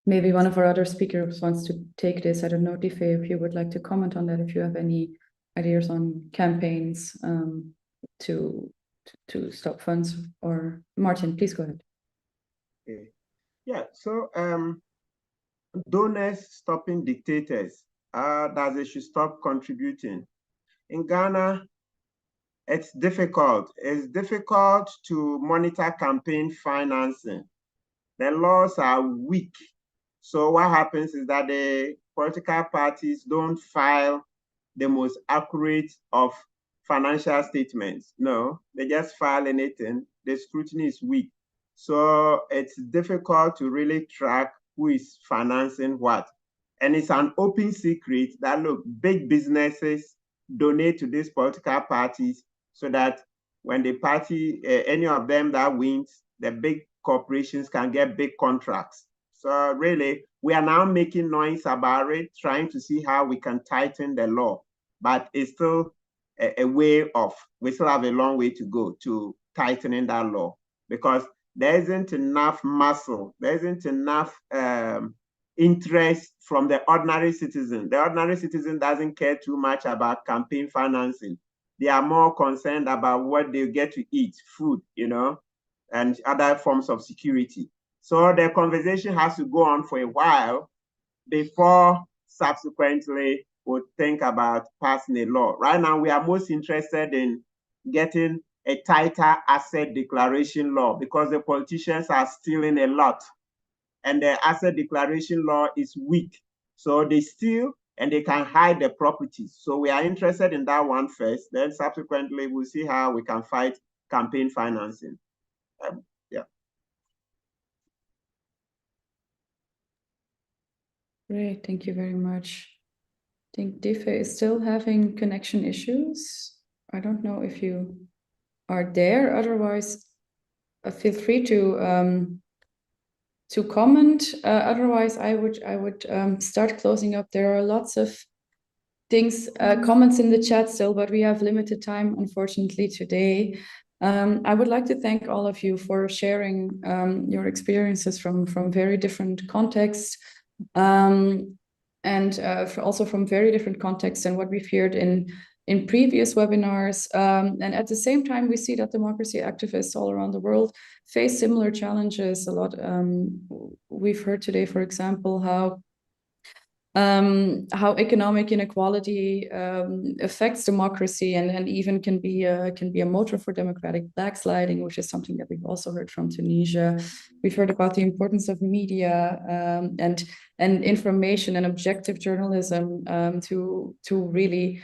A: Maybe one of our other speakers wants to take this. I don't know, Dife, if you would like to comment on that, if you have any ideas on campaigns to stop funds, or Martin, please go ahead.
D: Okay. Yeah, so donors stopping dictators, that they should stop contributing. In Ghana, it's difficult. It's difficult to monitor campaign financing. The laws are weak. So what happens is that the political parties don't file the most accurate of financial statements. No, they just file anything. The scrutiny is weak. So it's difficult to really track who is financing what. And it's an open secret that, look, big businesses donate to these political parties so that when the party, any of them that wins, the big corporations can get big contracts. So really, we are now making noise about it, trying to see how we can tighten the law, but it's still a way off. We still have a long way to go to tightening that law because there isn't enough muscle, there isn't enough interest from the ordinary citizen. The ordinary citizen doesn't care too much about campaign financing. They are more concerned about what they get to eat, food, you know, and other forms of security. So the conversation has to go on for a while before subsequently we'll think about passing a law. Right now, we are most interested in getting a tighter asset declaration law because the politicians are stealing a lot and the asset declaration law is weak. So they steal and they can hide the properties. So we are interested in that one first. Then subsequently, we'll see how we can fight campaign financing. Yeah.
A: Great, thank you very much. I think Dife is still having connection issues. I don't know if you are there. Otherwise, feel free to comment. Otherwise, I would start closing up. There are lots of things, comments in the chat still, but we have limited time, unfortunately, today. I would like to thank all of you for sharing your experiences from very different contexts, and also from very different contexts than what we've heard in previous webinars. And at the same time, we see that democracy activists all around the world face similar challenges a lot. We've heard today, for example, how economic inequality affects democracy and even can be a motor for democratic backsliding, which is something that we've also heard from Tunisia. We've heard about the importance of media and information and objective journalism to really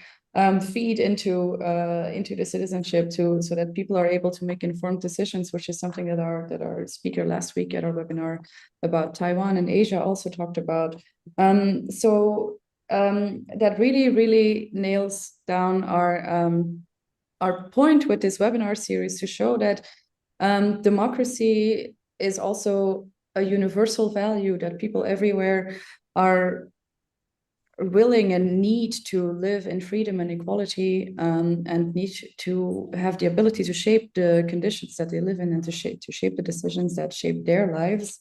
A: feed into the citizenship so that people are able to make informed decisions, which is something that our speaker last week at our webinar about Taiwan and Asia also talked about. So that really nails down our point with this webinar series to show that democracy is also a universal value that people everywhere are willing and need to live in freedom and equality, and need to have the ability to shape the conditions that they live in and to shape the decisions that shape their lives.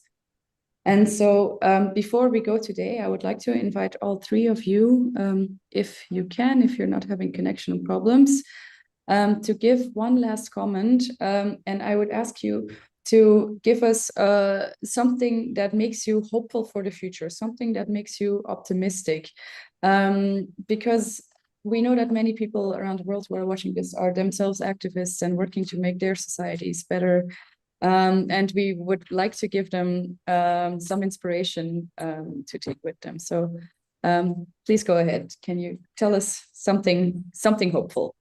A: And so before we go today, I would like to invite all three of you, if you can, if you're not having connection problems, to give one last comment. And I would ask you to give us something that makes you hopeful for the future, something that makes you optimistic. Because we know that many people around the world who are watching this are themselves activists and working to make their societies better. And we would like to give them some inspiration to take with them. So please go ahead. Can you tell us something hopeful?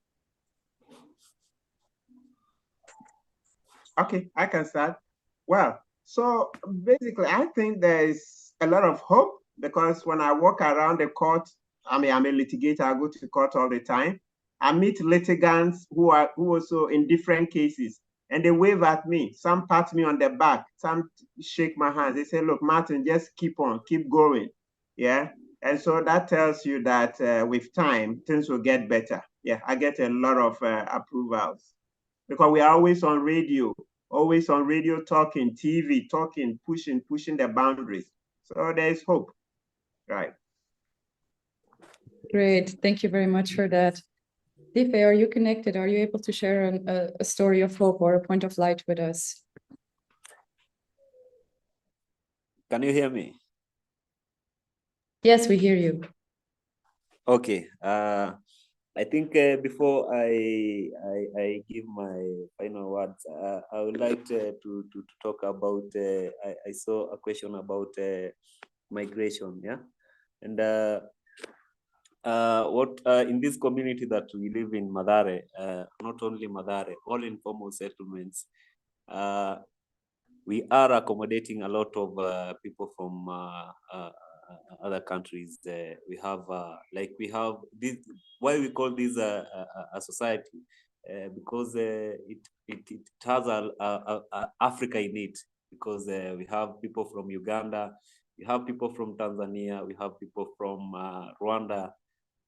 D: Okay, I can start. Well, so basically, I think there's a lot of hope because when I walk around the court, I mean, I'm a litigator, I go to court all the time. I meet litigants who also in different cases, and they wave at me. Some pat me on the back, some shake my hands. They say, look, Martin, just keep on, keep going. Yeah. And so that tells you that with time, things will get better. Yeah, I get a lot of approvals because we are always on radio talking, TV talking, pushing the boundaries. So there's hope, right?
A: Great, thank you very much for that. Life, are you connected? Are you able to share a story of hope or a point of light with us?
E: Can you hear me?
A: Yes, we hear you.
E: Okay. I think before I give my final words, I would like to talk about. I saw a question about migration, yeah, and what in this community that we live in Mathare, not only Mathare, all informal settlements, we are accommodating a lot of people from other countries. We have we have this. Why we call this a society? Because it has a Africa in it. Because we have people from Uganda, we have people from Tanzania, we have people from Rwanda.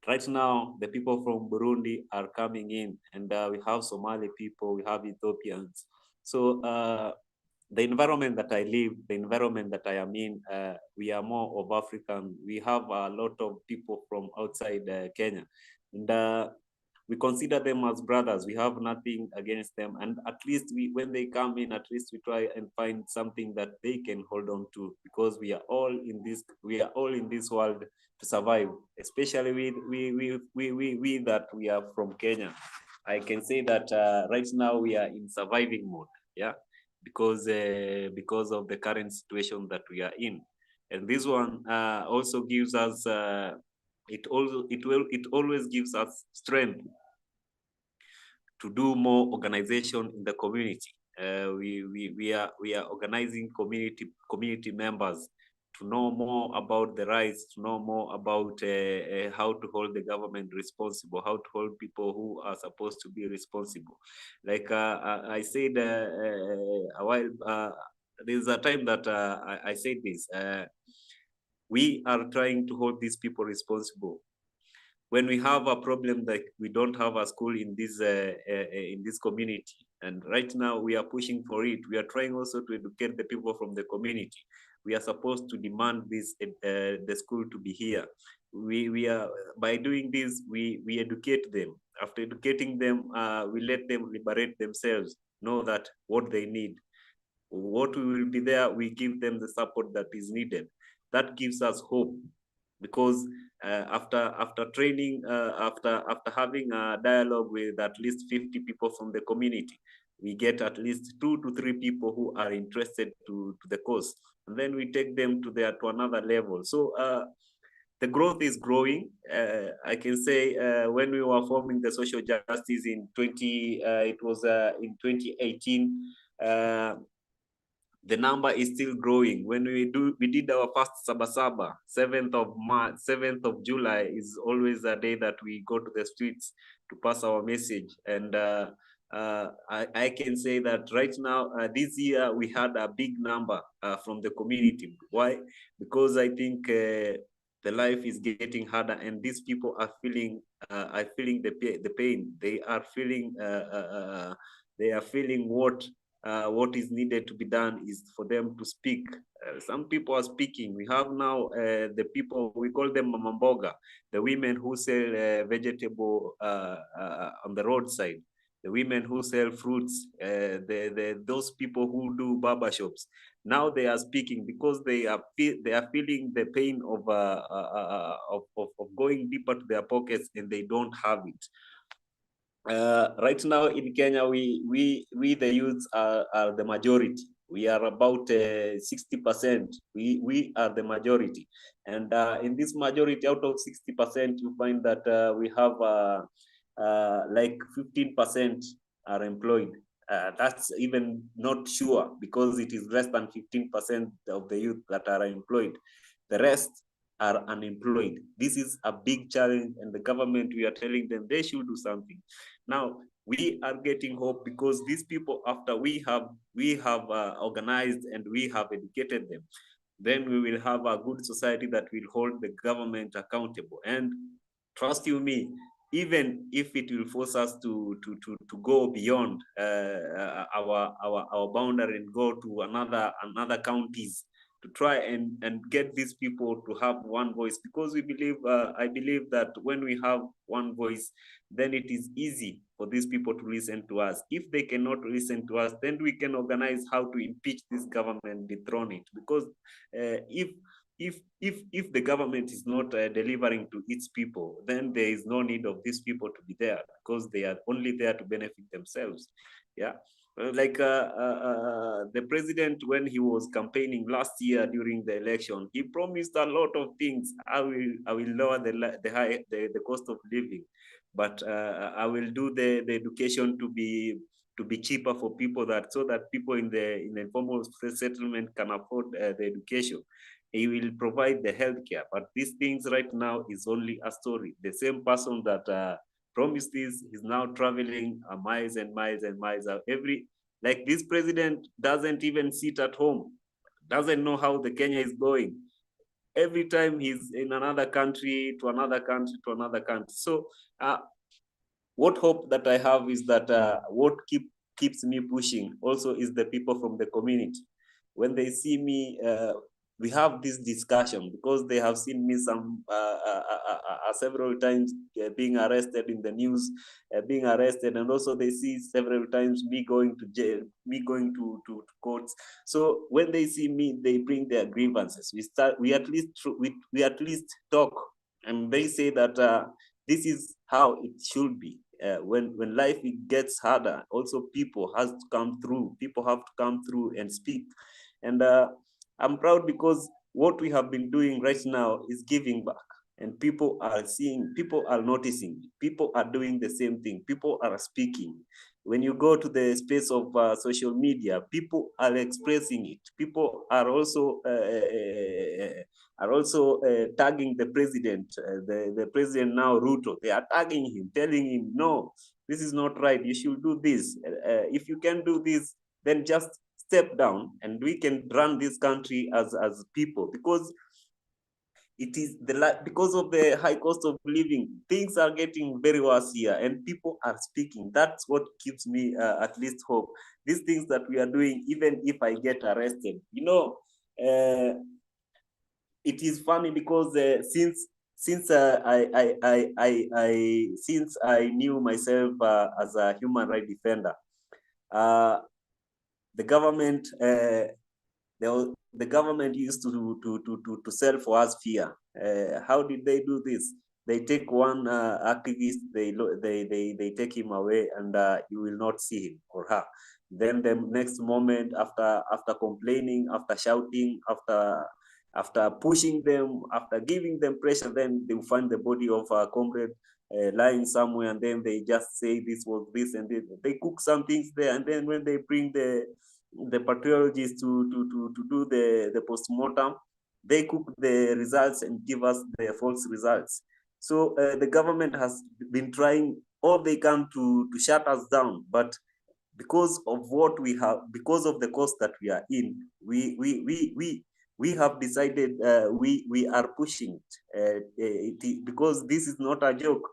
E: Right now, the people from Burundi are coming in, and we have Somali people, we have Ethiopians. So the environment that I live, the environment that I am in, we are more of African. We have a lot of people from outside Kenya, and we consider them as brothers. We have nothing against them, and at least when they come in, at least we try and find something that they can hold on to, because we are all in this. We are all in this world to survive. Especially we that we are from Kenya. I can say that right now we are in surviving mode. Yeah. Because of the current situation that we are in, and this one also gives us it always gives us strength to do more organization in the community. We are organizing community members to know more about the rights, to know more about how to hold the government responsible, how to hold people who are supposed to be responsible. Like I said a while, there's a time that I said this. We are trying to hold these people responsible. When we have a problem like we don't have a school in this community, and right now we are pushing for it. We are trying also to educate the people from the community. We are supposed to demand this the school to be here. We are, by doing this, we educate them. After educating them, we let them liberate themselves, know that what they need, what we will be there. We give them the support that is needed. That gives us hope, because after training, after having a dialogue with at least 50 people from the community, we get at least 2 to 3 people who are interested to the cause, and then we take them to another level. So the growth is growing. I can say when we were forming the social justice in 2018. The number is still growing. When we did our first Sabasaba, 7th of July is always a day that we go to the streets to pass our message. And I can say that right now, this year, we had a big number from the community. Why? Because I think the life is getting harder, and these people are feeling the pain. They are feeling what is needed to be done is for them to speak. Some people are speaking. We have now the people, we call them mamamboga, the women who sell vegetable on the roadside. the women who sell fruits, those people who do barber shops. Now they are speaking because they are feeling the pain of going deeper to their pockets, and they don't have it. Right now in Kenya, we the youths are the majority. We are about 60%. We are the majority, and in this majority, out of 60%, you find that we have like 15% are employed. That's even not sure, because it is less than 15% of the youth that are employed. The rest are unemployed. This is a big challenge, and the government, we are telling them they should do something. Now, we are getting hope because these people, after we have organized and we have educated them, then we will have a good society that will hold the government accountable. And trust you me, even if it will force us to go beyond our boundary and go to another counties to try and get these people to have one voice, because we believe, I believe that when we have one voice, then it is easy for these people to listen to us. If they cannot listen to us, then we can organize how to impeach this government, dethrone it. Because if the government is not delivering to its people, then there is no need of these people to be there, because they are only there to benefit themselves. Yeah. Like the president, when he was campaigning last year during the election, he promised a lot of things. I will lower the cost of living, but I will do the education to be cheaper for people, so that people in the informal settlement can afford the education. He will provide the healthcare, but these things right now is only a story. The same person that promised this is now traveling miles and miles and miles. Like this president doesn't even sit at home, doesn't know how the Kenya is going. Every time he's in another country, to another country, to another country. So what hope that I have is that what keeps me pushing also is the people from the community. When they see me, we have this discussion, because they have seen me several times being arrested in the news, being arrested, and also they see several times me going to jail, me going to courts. So when they see me, they bring their grievances. We at least talk, and they say that this is how it should be. When life gets harder, also people have to come through and speak. And I'm proud, because what we have been doing right now is giving back, and people are seeing, people are noticing, people are doing the same thing, people are speaking. When you go to the space of social media, people are expressing it. People are also tagging the president, the president now, Ruto. They are tagging him, telling him, no, this is not right. You should do this. If you can do this, then just step down, and we can run this country as people. Because it is because of the high cost of living, things are getting very worse here, and people are speaking. That's what gives me at least hope. These things that we are doing, even if I get arrested, it is funny, because since I knew myself as a human rights defender, the government the government used to sell for us fear. How did they do this? They take one activist, they take him away, and you will not see him or her. Then the next moment, after complaining, after shouting, after pushing them, after giving them pressure, then they will find the body of a comrade lying somewhere, and then they just say this was this, and they cook some things there, and then when they bring the pathologists to do the post-mortem, they cook the results and give us the false results. So the government has been trying all they can to shut us down, but because of what we have, because of the cost that we are in, we have decided we are pushing it, because this is not a joke.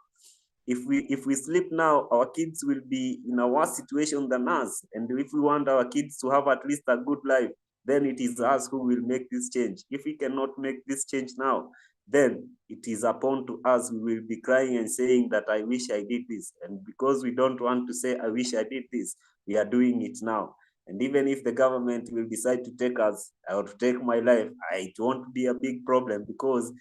E: If we sleep now, our kids will be in a worse situation than us. And if we want our kids to have at least a good life, then it is us who will make this change. If we cannot make this change now, then it is upon to us, we will be crying and saying that I wish I did this. And because we don't want to say, I wish I did this, we are doing it now. And even if the government will decide to take us or to take my life, it won't be a big problem, because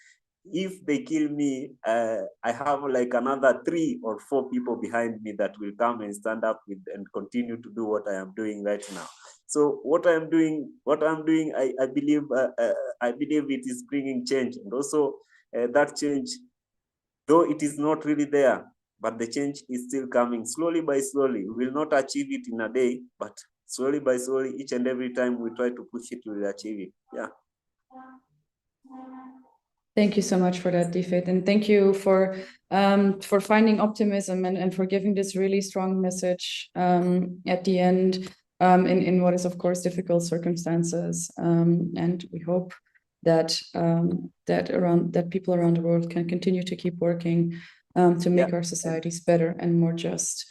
E: if they kill me, I have like another 3 or 4 people behind me that will come and stand up with and continue to do what I am doing right now. So what I'm doing, I believe it is bringing change, and also that change, though it is not really there, but the change is still coming slowly by slowly. We will not achieve it in a day, but slowly by slowly, each and every time we try to push it, we will achieve it. Yeah.
A: Thank you so much for that, Defit, and thank you for finding optimism and for giving this really strong message at the end in what is of course difficult circumstances. And we hope that that people around the world can continue to keep working to make our societies better and more just.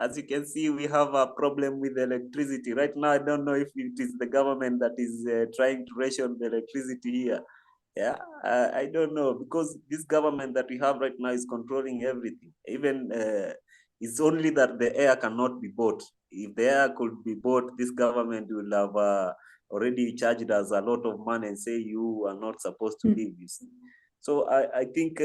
E: As you can see, we have a problem with electricity. Right now, I don't know if it is the government that is trying to ration the electricity here. Yeah, I don't know, because this government that we have right now is controlling everything. Even it's only that the air cannot be bought. If the air could be bought, this government will have already charged us a lot of money and say you are not supposed to leave. You see. So I think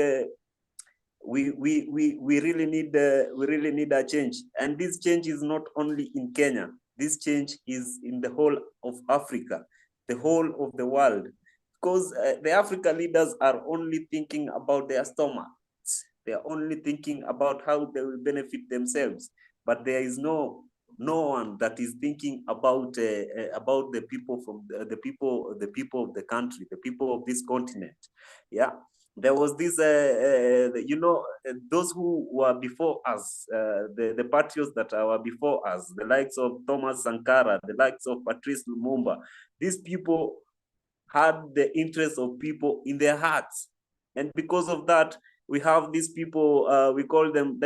E: we really need a change, and this change is not only in Kenya. This change is in the whole of Africa, the whole of the world, because the African leaders are only thinking about their stomachs. They are only thinking about how they will benefit themselves, but there is no one that is thinking about the people from the people of the country, the people of this continent. Yeah. There was this, those who were before us, the patriots that were before us, the likes of Thomas Sankara, the likes of Patrice Lumumba. These people had the interests of people in their hearts. And because of that, we have these people, we call them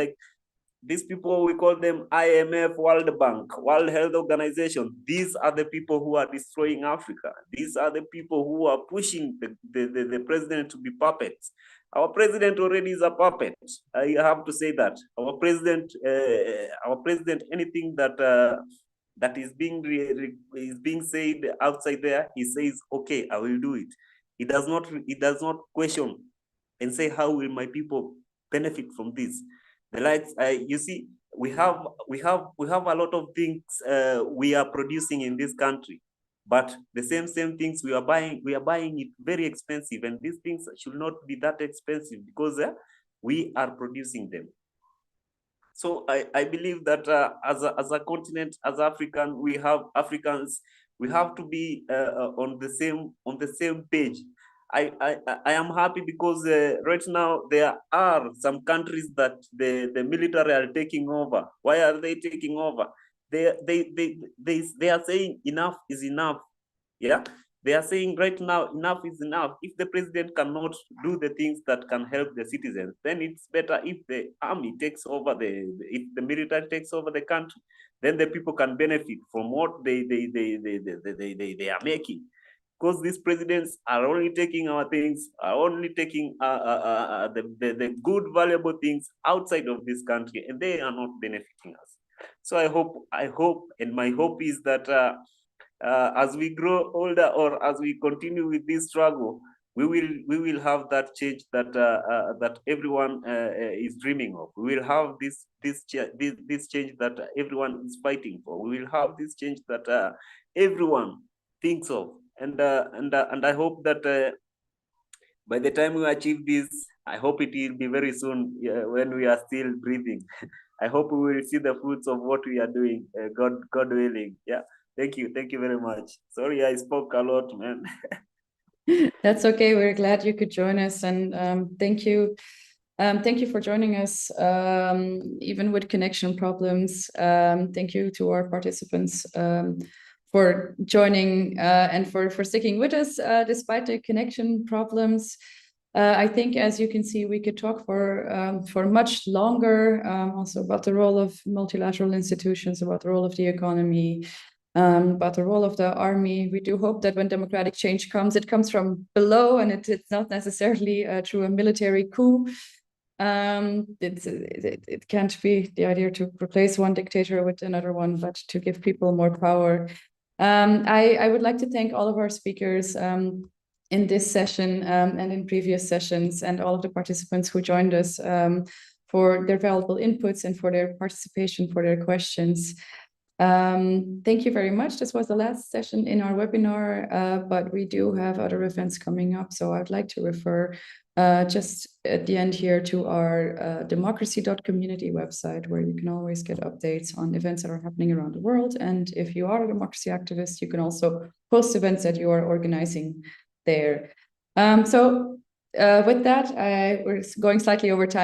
E: IMF, World Bank, World Health Organization. These are the people who are destroying Africa. These are the people who are pushing the president to be puppets. Our president already is a puppet. I have to say that. Our president, anything that is being said outside there, he says, okay, I will do it. He does not question and say, how will my people benefit from this? The likes, you see, we have a lot of things we are producing in this country, but the same things we are buying it very expensive, and these things should not be that expensive because we are producing them. So I believe that as a continent, as Africans, we have to be on the same page. I am happy because right now there are some countries that the military are taking over. Why are they taking over? They are saying enough is enough. Yeah, they are saying right now enough is enough. If the president cannot do the things that can help the citizens, then it's better if the army takes over if the military takes over the country. Then the people can benefit from what they are making. Because these presidents are only taking our things, are only taking the good, valuable things outside of this country, and they are not benefiting us. So I hope, and my hope is that as we grow older, or as we continue with this struggle, we will have that change that everyone is dreaming of. We will have this change that everyone is fighting for. We will have this change that everyone thinks of. And I hope that by the time we achieve this, I hope it will be very soon when we are still breathing. I hope we will see the fruits of what we are doing, God willing. Yeah, thank you very much. Sorry, I spoke a lot, man.
A: That's okay. We're glad you could join us, and thank you. Thank you for joining us, even with connection problems. Thank you to our participants for joining and for sticking with us despite the connection problems. I think, as you can see, we could talk for much longer, also about the role of multilateral institutions, about the role of the economy, about the role of the army. We do hope that when democratic change comes, it comes from below, and it's not necessarily through a military coup. It can't be the idea to replace one dictator with another one, but to give people more power. I would like to thank all of our speakers in this session and in previous sessions, and all of the participants who joined us for their valuable inputs and for their participation, for their questions. Thank you very much. This was the last session in our webinar, but we do have other events coming up. So I'd like to refer just at the end here to our democracy.community website, where you can always get updates on events that are happening around the world. And if you are a democracy activist, you can also post events that you are organizing there. With that, we're going slightly over time.